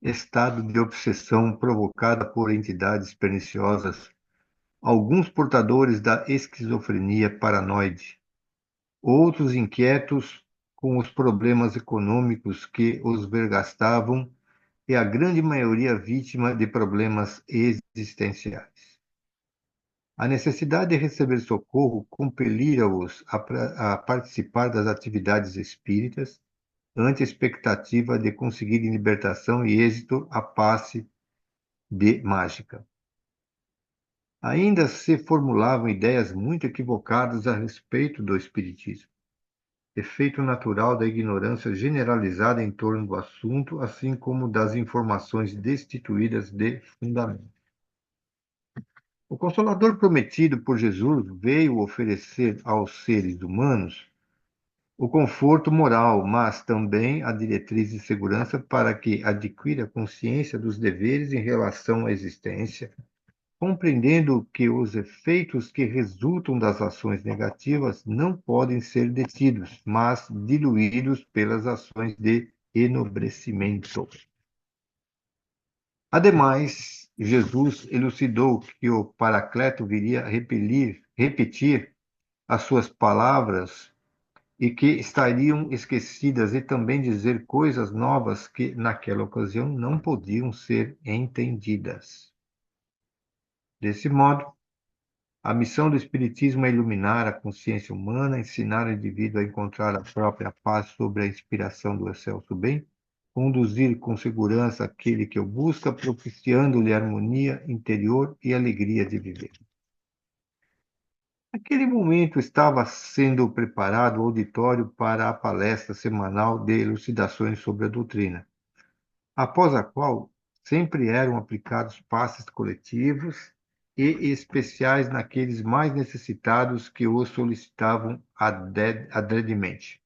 estado de obsessão provocada por entidades perniciosas, alguns portadores da esquizofrenia paranoide, outros inquietos com os problemas econômicos que os vergastavam e a grande maioria vítima de problemas existenciais. A necessidade de receber socorro compelira-os a participar das atividades espíritas, ante a expectativa de conseguirem libertação e êxito à passe de mágica. Ainda se formulavam ideias muito equivocadas a respeito do espiritismo, efeito natural da ignorância generalizada em torno do assunto, assim como das informações destituídas de fundamento. O Consolador prometido por Jesus veio oferecer aos seres humanos o conforto moral, mas também a diretriz de segurança para que adquira consciência dos deveres em relação à existência, compreendendo que os efeitos que resultam das ações negativas não podem ser detidos, mas diluídos pelas ações de enobrecimento. Ademais, Jesus elucidou que o Paracleto viria repetir as suas palavras e que estariam esquecidas e também dizer coisas novas que naquela ocasião não podiam ser entendidas. Desse modo, a missão do Espiritismo é iluminar a consciência humana, ensinar o indivíduo a encontrar a própria paz sob a inspiração do excelso bem, conduzir com segurança aquele que o busca, propiciando-lhe harmonia interior e alegria de viver. Naquele momento estava sendo preparado o auditório para a palestra semanal de elucidações sobre a doutrina, após a qual sempre eram aplicados passes coletivos e especiais naqueles mais necessitados que os solicitavam adredemente.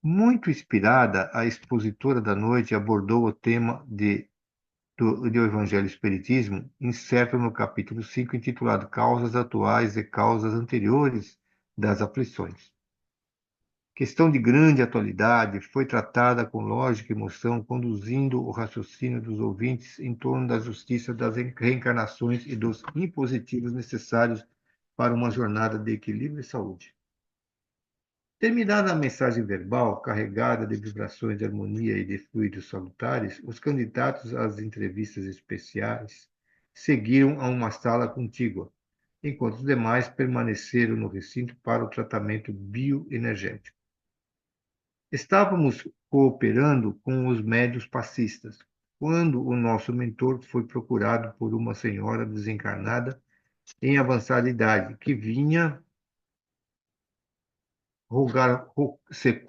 Muito inspirada, a expositora da noite abordou o tema do Evangelho Espiritismo, incerto no capítulo 5, intitulado Causas Atuais e Causas Anteriores das Aflições. Questão de grande atualidade, foi tratada com lógica e emoção, conduzindo o raciocínio dos ouvintes em torno da justiça das reencarnações e dos impositivos necessários para uma jornada de equilíbrio e saúde. Terminada a mensagem verbal, carregada de vibrações de harmonia e de fluidos salutares, os candidatos às entrevistas especiais seguiram a uma sala contígua, enquanto os demais permaneceram no recinto para o tratamento bioenergético. Estávamos cooperando com os médios passistas, quando o nosso mentor foi procurado por uma senhora desencarnada em avançada idade, que vinha rogar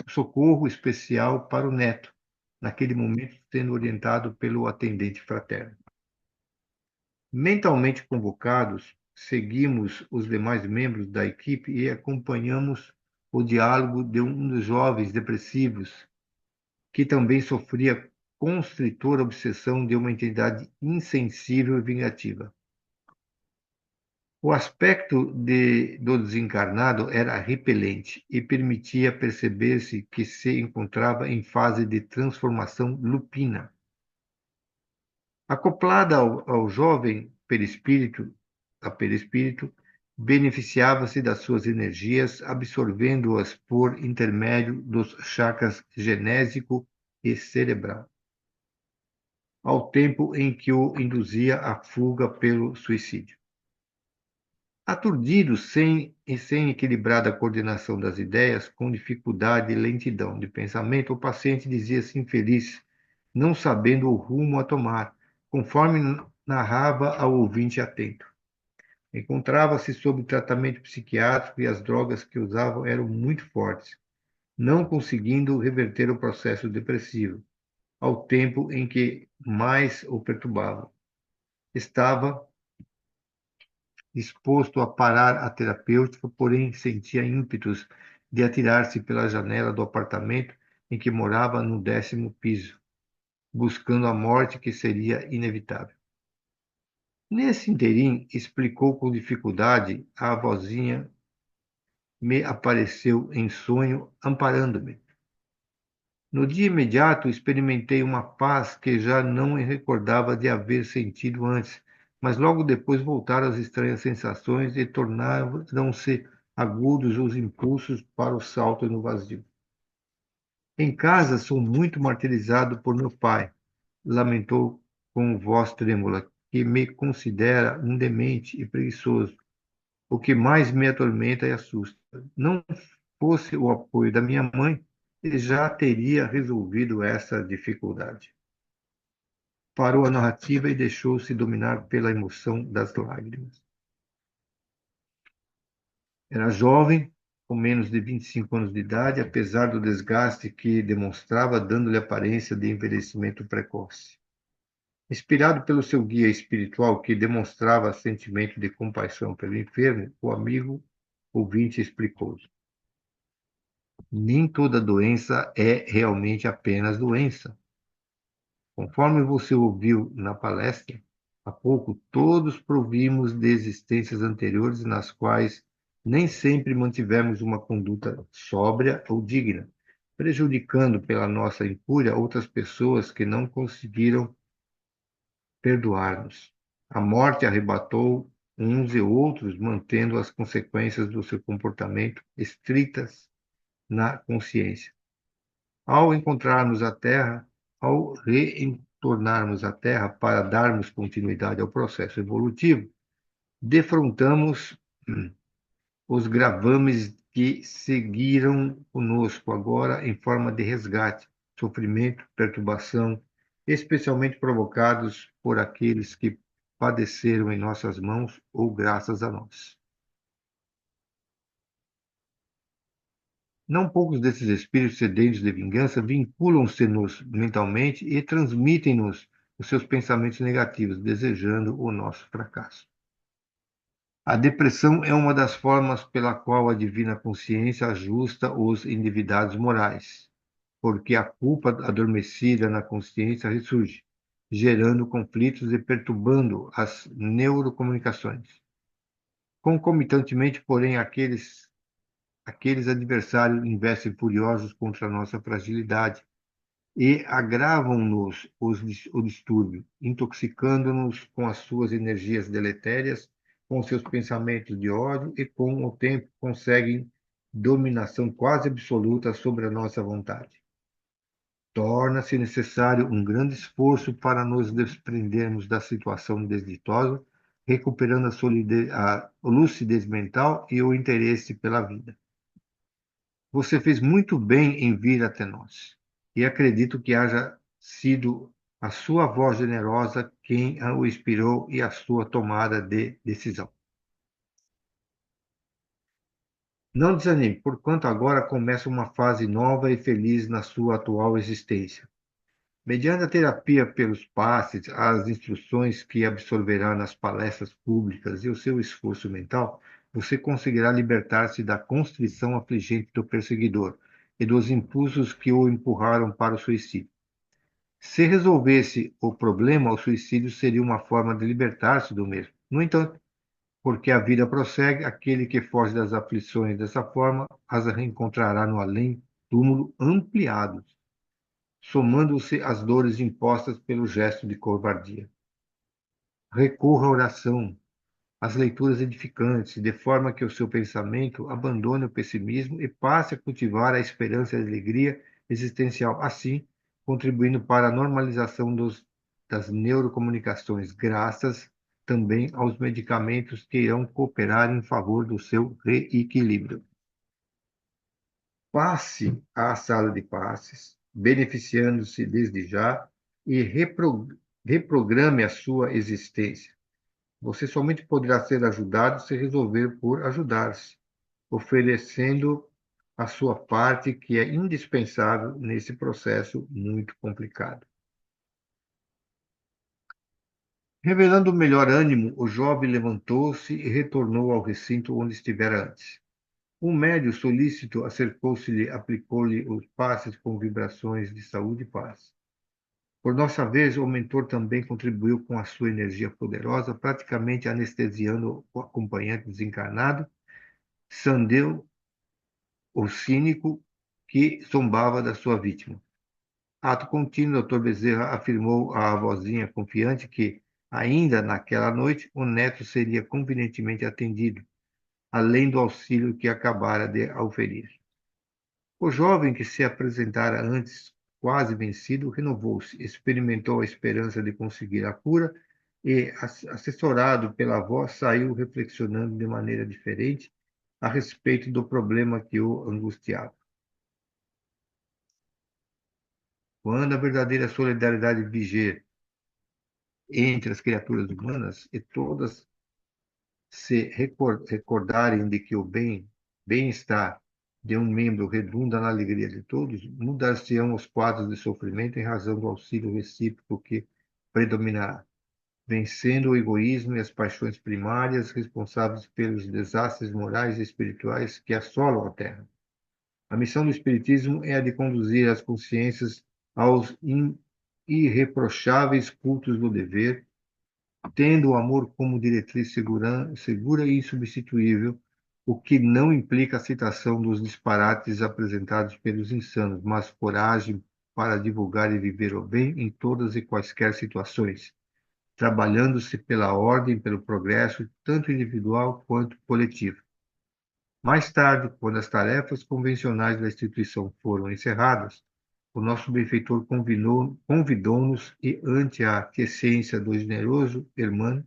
socorro especial para o neto, naquele momento sendo orientado pelo atendente fraterno. Mentalmente convocados, seguimos os demais membros da equipe e acompanhamos o diálogo de um dos jovens depressivos, que também sofria constritora obsessão de uma entidade insensível e vingativa. O aspecto do desencarnado era repelente e permitia perceber-se que se encontrava em fase de transformação lupina. Acoplada ao jovem perispírito, beneficiava-se das suas energias, absorvendo-as por intermédio dos chakras genésico e cerebral, ao tempo em que o induzia à fuga pelo suicídio. Aturdido, sem equilibrada coordenação das ideias, com dificuldade e lentidão de pensamento, o paciente dizia-se infeliz, não sabendo o rumo a tomar, conforme narrava ao ouvinte atento. Encontrava-se sob tratamento psiquiátrico e as drogas que usavam eram muito fortes, não conseguindo reverter o processo depressivo, ao tempo em que mais o perturbavam. Estava disposto a parar a terapêutica, porém sentia ímpetos de atirar-se pela janela do apartamento em que morava no 10º piso, buscando a morte que seria inevitável. Nesse interim, explicou com dificuldade, a vozinha me apareceu em sonho, amparando-me. No dia imediato, experimentei uma paz que já não me recordava de haver sentido antes, mas logo depois voltaram as estranhas sensações e tornaram-se agudos os impulsos para o salto no vazio. Em casa, sou muito martirizado por meu pai, lamentou com voz trêmula, que me considera um demente e preguiçoso, o que mais me atormenta e assusta. Não fosse o apoio da minha mãe, já teria resolvido essa dificuldade. Parou a narrativa e deixou-se dominar pela emoção das lágrimas. Era jovem, com menos de 25 anos de idade, apesar do desgaste que demonstrava, dando-lhe aparência de envelhecimento precoce. Inspirado pelo seu guia espiritual, que demonstrava sentimento de compaixão pelo enfermo, o amigo ouvinte explicou: nem toda doença é realmente apenas doença. Conforme você ouviu na palestra, há pouco, todos provimos de existências anteriores nas quais nem sempre mantivemos uma conduta sóbria ou digna, prejudicando pela nossa incúria outras pessoas que não conseguiram perdoar-nos. A morte arrebatou uns e outros, mantendo as consequências do seu comportamento estritas na consciência. Ao encontrarmos a Terra, ao retornarmos à Terra para darmos continuidade ao processo evolutivo, defrontamos os gravames que seguiram conosco agora em forma de resgate, sofrimento, perturbação, especialmente provocados por aqueles que padeceram em nossas mãos ou graças a nós. Não poucos desses espíritos sedentos de vingança vinculam-se-nos mentalmente e transmitem-nos os seus pensamentos negativos, desejando o nosso fracasso. A depressão é uma das formas pela qual a divina consciência ajusta os endividados morais, porque a culpa adormecida na consciência ressurge, gerando conflitos e perturbando as neurocomunicações. Concomitantemente, porém, aqueles adversários investem furiosos contra a nossa fragilidade e agravam-nos o distúrbio, intoxicando-nos com as suas energias deletérias, com seus pensamentos de ódio e, com o tempo, conseguem dominação quase absoluta sobre a nossa vontade. Torna-se necessário um grande esforço para nos desprendermos da situação desditosa, recuperando a lucidez mental e o interesse pela vida. Você fez muito bem em vir até nós, e acredito que haja sido a sua voz generosa quem o inspirou e a sua tomada de decisão. Não desanime, porquanto agora começa uma fase nova e feliz na sua atual existência. Mediante a terapia pelos passes, as instruções que absorverá nas palestras públicas e o seu esforço mental, você conseguirá libertar-se da constrição afligente do perseguidor e dos impulsos que o empurraram para o suicídio. Se resolvesse o problema, o suicídio seria uma forma de libertar-se do mesmo. No entanto, porque a vida prossegue, aquele que foge das aflições dessa forma as reencontrará no além-túmulo ampliados, somando-se às dores impostas pelo gesto de covardia. Recorra à oração, às leituras edificantes, de forma que o seu pensamento abandone o pessimismo e passe a cultivar a esperança e a alegria existencial, assim contribuindo para a normalização das neurocomunicações, graças também aos medicamentos que irão cooperar em favor do seu reequilíbrio. Passe à sala de passes, beneficiando-se desde já e reprograme a sua existência. Você somente poderá ser ajudado se resolver por ajudar-se, oferecendo a sua parte, que é indispensável nesse processo muito complicado. Revelando o melhor ânimo, o jovem levantou-se e retornou ao recinto onde estivera antes. Um médio solícito acercou-se-lhe, aplicou-lhe os passes com vibrações de saúde e paz. Por nossa vez, o mentor também contribuiu com a sua energia poderosa, praticamente anestesiando o acompanhante desencarnado, Sandeu, o cínico, que zombava da sua vítima. Ato contínuo, Dr. Bezerra afirmou à vozinha confiante que, ainda naquela noite, o neto seria convenientemente atendido, além do auxílio que acabara de oferir. O jovem que se apresentara antes quase vencido renovou-se, experimentou a esperança de conseguir a cura e, assessorado pela avó, saiu reflexionando de maneira diferente a respeito do problema que o angustiava. Quando a verdadeira solidariedade viger entre as criaturas humanas e todas se recordarem de que o bem-estar de um membro redunda na alegria de todos, mudar-se-ão os quadros de sofrimento em razão do auxílio recíproco que predominará, vencendo o egoísmo e as paixões primárias responsáveis pelos desastres morais e espirituais que assolam a Terra. A missão do Espiritismo é a de conduzir as consciências aos irreprocháveis cultos do dever, tendo o amor como diretriz segura e insubstituível, o que não implica a aceitação dos disparates apresentados pelos insanos, mas coragem para divulgar e viver o bem em todas e quaisquer situações, trabalhando-se pela ordem, pelo progresso, tanto individual quanto coletivo. Mais tarde, quando as tarefas convencionais da instituição foram encerradas, o nosso benfeitor convidou-nos e, ante a aquiescência do generoso irmão,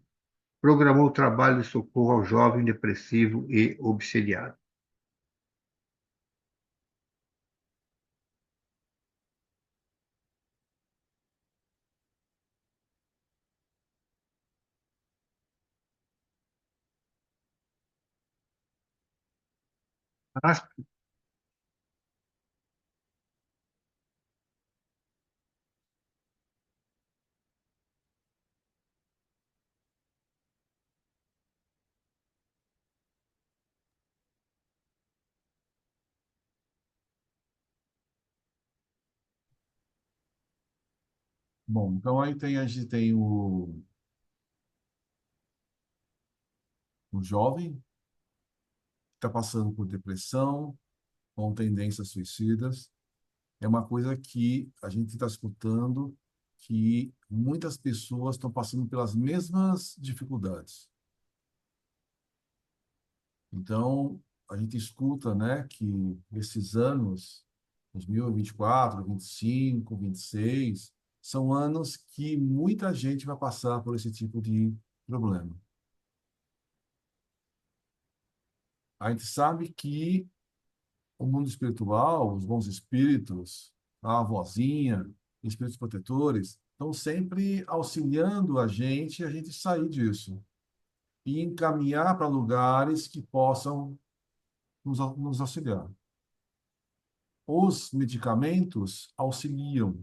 programou o trabalho de socorro ao jovem depressivo e obsediado. Mas, Bom, então aí a gente tem o jovem que está passando por depressão, com tendências suicidas. É uma coisa que a gente está escutando que muitas pessoas estão passando pelas mesmas dificuldades. Então, a gente escuta, né, que esses anos, 2024, 25, 26, são anos que muita gente vai passar por esse tipo de problema. A gente sabe que o mundo espiritual, os bons espíritos, a vozinha, espíritos protetores, estão sempre auxiliando a gente sair disso e encaminhar para lugares que possam nos auxiliar. Os medicamentos auxiliam,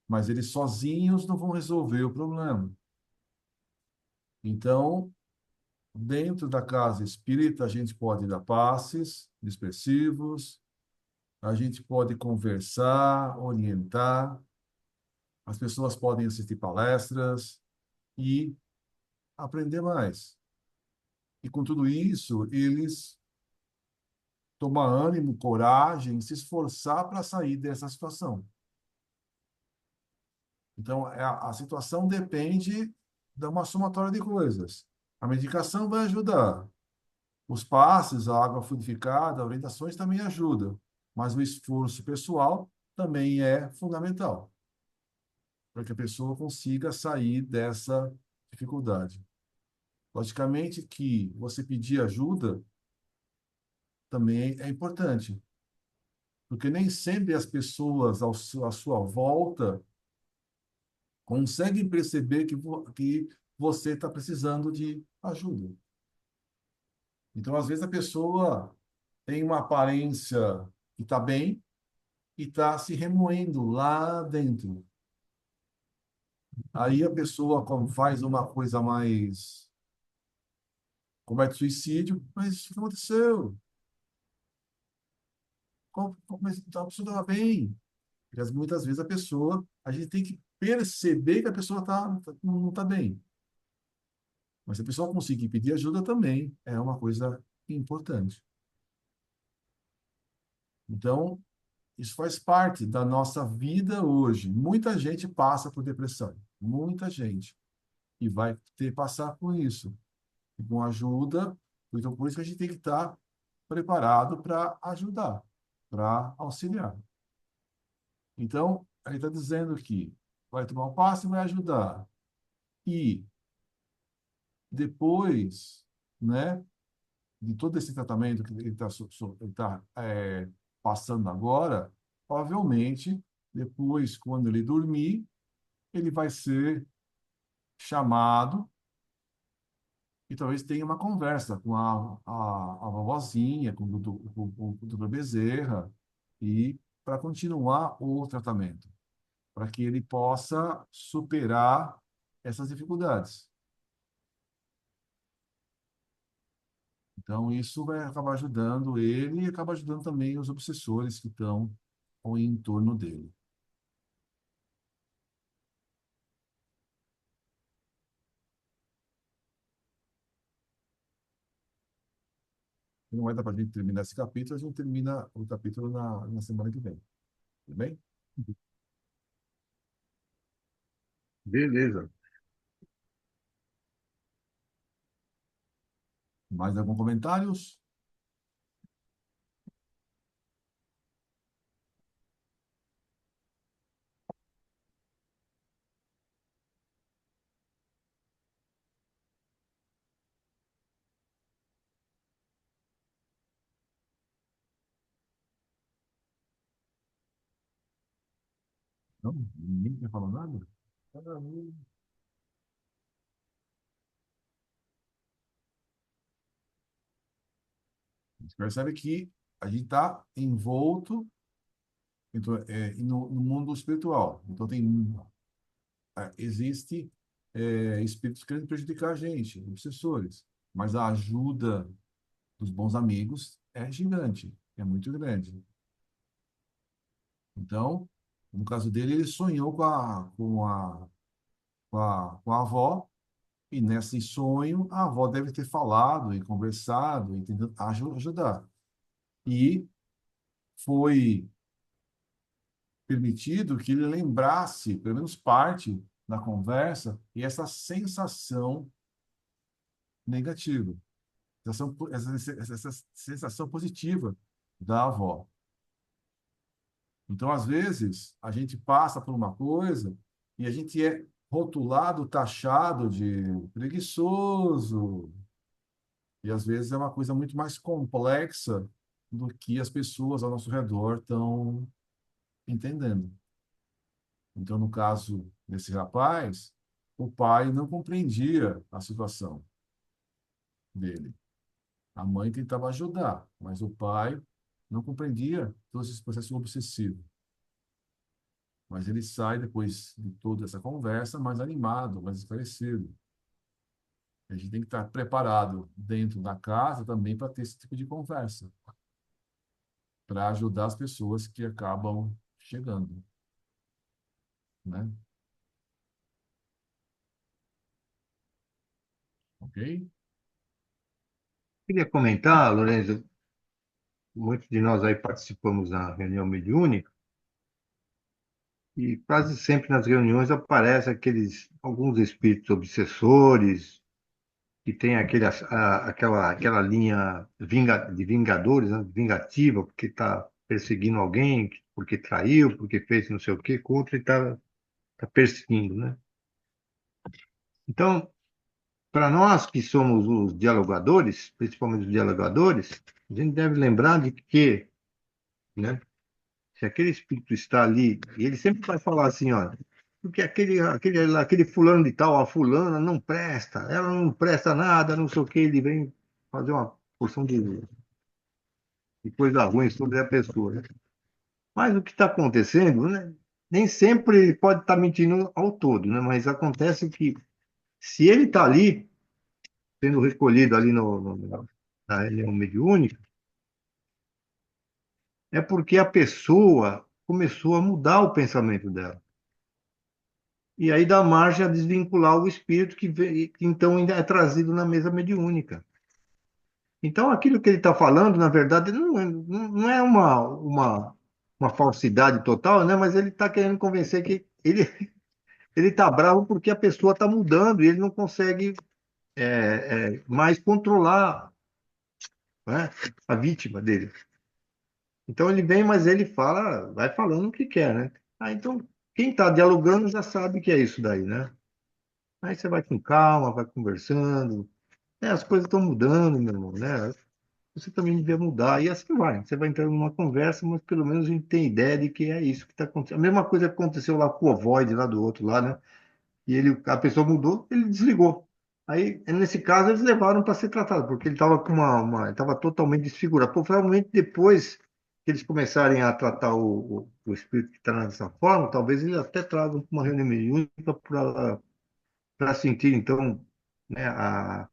mas eles sozinhos não vão resolver o problema. Então, dentro da casa espírita, a gente pode dar passes dispersivos, a gente pode conversar, orientar, as pessoas podem assistir palestras e aprender mais. E com tudo isso, eles tomam ânimo, coragem, se esforçar para sair dessa situação. Então, a situação depende de uma somatória de coisas. A medicação vai ajudar. Os passes, a água fluidificada, orientações também ajudam. Mas o esforço pessoal também é fundamental para que a pessoa consiga sair dessa dificuldade. Logicamente que você pedir ajuda também é importante, porque nem sempre as pessoas à sua volta conseguem perceber que você está precisando de ajuda. Então, às vezes, a pessoa tem uma aparência que está bem e está se remoendo lá dentro. Aí a pessoa faz uma coisa mais... comete suicídio, mas o que aconteceu? Mas a pessoa estava bem. Porque muitas vezes a gente tem que perceber que a pessoa não está bem. Mas se a pessoa conseguir pedir ajuda também é uma coisa importante. Então, isso faz parte da nossa vida hoje. Muita gente passa por depressão. Muita gente. E vai ter que passar por isso. E com ajuda. Então, por isso que a gente tem que estar preparado para ajudar, para auxiliar. Então, ele está dizendo que vai tomar um passo e vai ajudar. E depois, né, de todo esse tratamento que ele está passando agora, provavelmente, depois, quando ele dormir, ele vai ser chamado e talvez tenha uma conversa com a vovozinha, com o doutor Bezerra, e para continuar o tratamento, para que ele possa superar essas dificuldades. Então, isso vai acabar ajudando ele e acaba ajudando também os obsessores que estão em torno dele. Não vai dar para a gente terminar esse capítulo, a gente termina o capítulo na semana que vem. Tudo bem? Beleza. Mais algum comentários? Não? Ninguém quer falar nada? Maravilha. A gente percebe que a gente está envolto então, no mundo espiritual. Então, existe espíritos querendo prejudicar a gente, obsessores. Mas a ajuda dos bons amigos é gigante, é muito grande. Então, no caso dele, ele sonhou com a avó, e nesse sonho, a avó deve ter falado e conversado e tentado ajudar. E foi permitido que ele lembrasse, pelo menos parte da conversa, e essa sensação negativa, essa sensação positiva da avó. Então, às vezes, a gente passa por uma coisa e a gente é rotulado, taxado de preguiçoso, e às vezes é uma coisa muito mais complexa do que as pessoas ao nosso redor estão entendendo. Então, no caso desse rapaz, o pai não compreendia a situação dele. A mãe tentava ajudar, mas o pai não compreendia todo esse processo obsessivo. Mas ele sai depois de toda essa conversa mais animado, mais esclarecido. A gente tem que estar preparado dentro da casa também para ter esse tipo de conversa, para ajudar as pessoas que acabam chegando, né? Ok? Queria comentar, Lorenzo, muitos de nós aí participamos da reunião mediúnica, e quase sempre nas reuniões aparecem alguns espíritos obsessores, que tem aquela linha de vingadores, né, vingativa, porque está perseguindo alguém, porque traiu, porque fez não sei o que contra e está perseguindo, né? Então, para nós que somos os dialogadores, principalmente os dialogadores, a gente deve lembrar de que, né, se aquele espírito está ali, e ele sempre vai falar assim, olha, porque aquele fulano de tal, a fulana não presta, ela não presta nada, não sei o que, ele vem fazer uma porção de coisa ruim sobre a pessoa, né? Mas o que está acontecendo, né, nem sempre ele pode estar mentindo ao todo, né? Mas acontece que se ele está ali, sendo recolhido ali na reunião mediúnica, é porque a pessoa começou a mudar o pensamento dela. E aí dá margem a desvincular o espírito que então ainda é trazido na mesa mediúnica. Então aquilo que ele está falando, na verdade, não é uma falsidade total, né? Mas ele está querendo convencer que ele está bravo porque a pessoa está mudando e ele não consegue mais controlar, né, a vítima dele. Então ele vem, mas ele fala, vai falando o que quer, né? Então quem está dialogando já sabe que é isso daí, né? Aí você vai com calma, vai conversando. As coisas estão mudando, meu irmão, né? Você também devia mudar. E assim vai. Você vai entrando numa conversa, mas pelo menos a gente tem ideia de que é isso que está acontecendo. A mesma coisa que aconteceu lá com o Void, lá do outro lá, né? E a pessoa mudou, ele desligou. Aí, nesse caso, eles levaram para ser tratado, porque ele estava com ele estava totalmente desfigurado. Provavelmente depois que eles começarem a tratar o espírito que está nessa forma, talvez eles até tragam para uma reunião mediúnica para sentir, então, né, a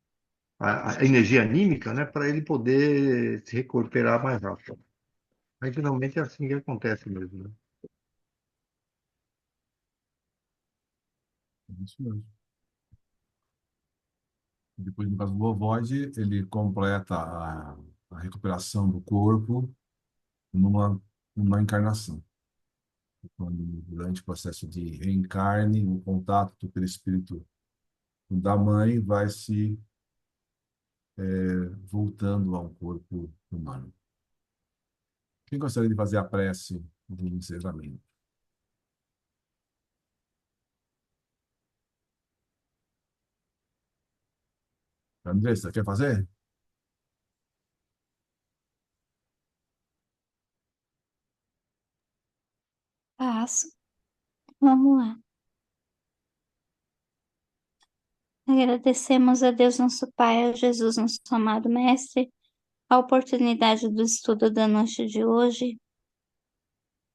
energia anímica, né, para ele poder se recuperar mais rápido. Mas geralmente é assim que acontece mesmo, né? É isso mesmo. Depois, no caso do ovoide, ele completa a recuperação do corpo numa encarnação. Quando, durante o processo de reencarne, o contato do perispírito da mãe vai se voltando a um corpo humano. Quem gostaria de fazer a prece de encerramento? Andressa, quer fazer? Passo. Vamos lá. Agradecemos a Deus, nosso Pai, a Jesus, nosso amado Mestre, a oportunidade do estudo da noite de hoje.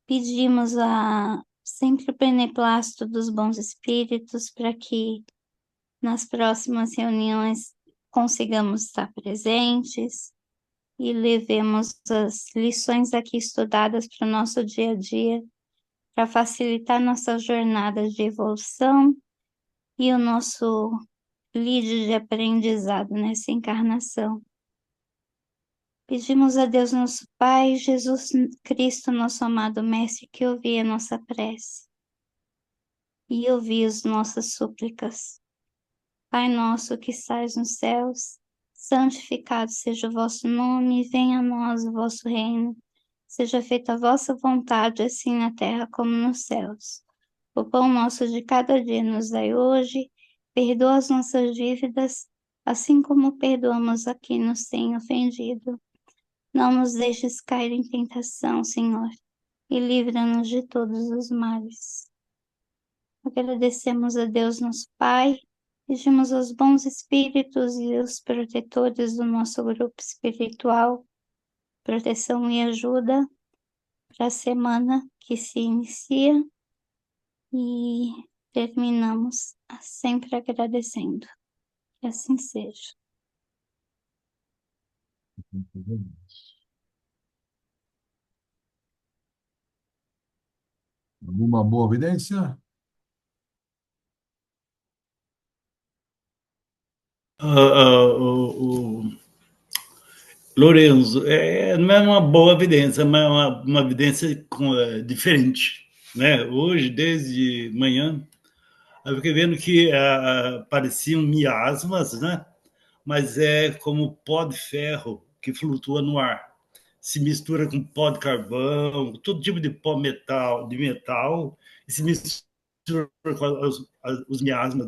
Pedimos a sempre o beneplácito dos bons espíritos para que nas próximas reuniões consigamos estar presentes e levemos as lições aqui estudadas para o nosso dia a dia, para facilitar nossa jornada de evolução e o nosso lead de aprendizado nessa encarnação. Pedimos a Deus, nosso Pai, Jesus Cristo, nosso amado Mestre, que ouvia a nossa prece e ouvia as nossas súplicas. Pai nosso que estais nos céus, santificado seja o vosso nome, venha a nós o vosso reino. Seja feita a vossa vontade, assim na terra como nos céus. O pão nosso de cada dia nos dai hoje, perdoa as nossas dívidas, assim como perdoamos a quem nos tem ofendido. Não nos deixes cair em tentação, Senhor, e livra-nos de todos os males. Agradecemos a Deus, nosso Pai, pedimos aos bons espíritos e os protetores do nosso grupo espiritual, proteção e ajuda para a semana que se inicia e terminamos sempre agradecendo. Que assim seja. Alguma boa evidência? Ah, ah, o Lorenzo, não é uma boa evidência, mas é uma evidência diferente, né? Hoje, desde manhã, eu fiquei vendo que pareciam miasmas, né? Mas é como pó de ferro que flutua no ar. Se mistura com pó de carvão, todo tipo de pó de metal, e se mistura com os miasmas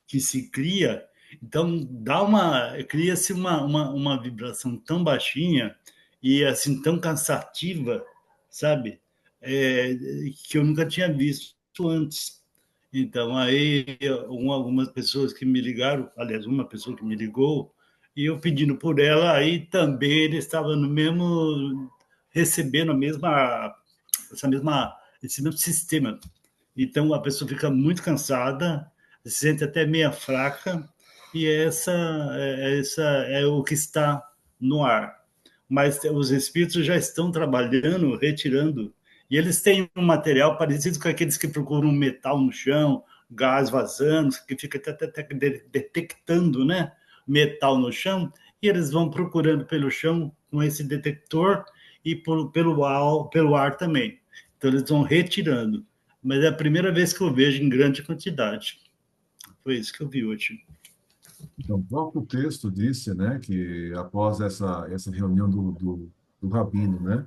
que se cria. Então, cria-se uma vibração tão baixinha e assim tão cansativa, sabe? É, que eu nunca tinha visto antes. Então, aí, algumas pessoas que me ligaram, aliás, uma pessoa que me ligou, e eu pedindo por ela, aí também ele estava no mesmo, recebendo esse mesmo sistema. Então, a pessoa fica muito cansada, se sente até meia fraca, e essa é o que está no ar. Mas os espíritos já estão trabalhando, retirando, e eles têm um material parecido com aqueles que procuram metal no chão, gás vazando, que fica até detectando, né, metal no chão, e eles vão procurando pelo chão com esse detector e pelo ar também. Então, eles vão retirando. Mas é a primeira vez que eu vejo em grande quantidade. Foi isso que eu vi hoje. Então, o próprio texto disse, né, que após essa reunião do rabino, né,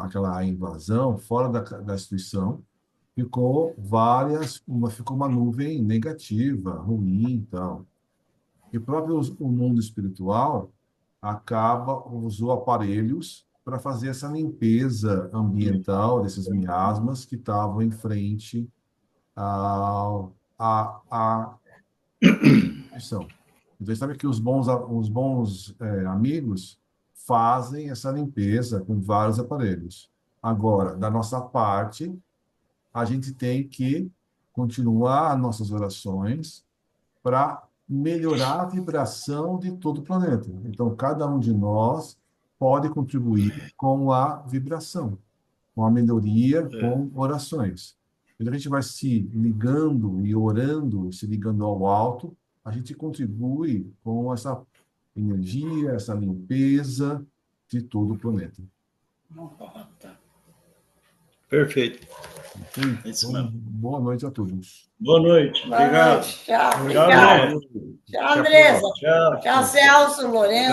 aquela invasão fora da instituição, ficou uma nuvem negativa, ruim e tal. E o próprio o mundo espiritual usou aparelhos para fazer essa limpeza ambiental desses miasmas que estavam em frente à instituição. Então, sabe que os bons amigos fazem essa limpeza com vários aparelhos. Agora, da nossa parte, a gente tem que continuar nossas orações para melhorar a vibração de todo o planeta. Então, cada um de nós pode contribuir com a vibração, com a melhoria, com orações. Quando a gente vai se ligando e orando, se ligando ao alto, a gente contribui com essa energia, essa limpeza de todo o planeta. Perfeito. Ok? É isso Então, mesmo. boa noite a todos. Boa noite. Boa Obrigado. noite. Tchau, Tchau, obrigada. Lorenzo. Tchau, Andressa. Tchau. Tchau, Celso, Lourenço.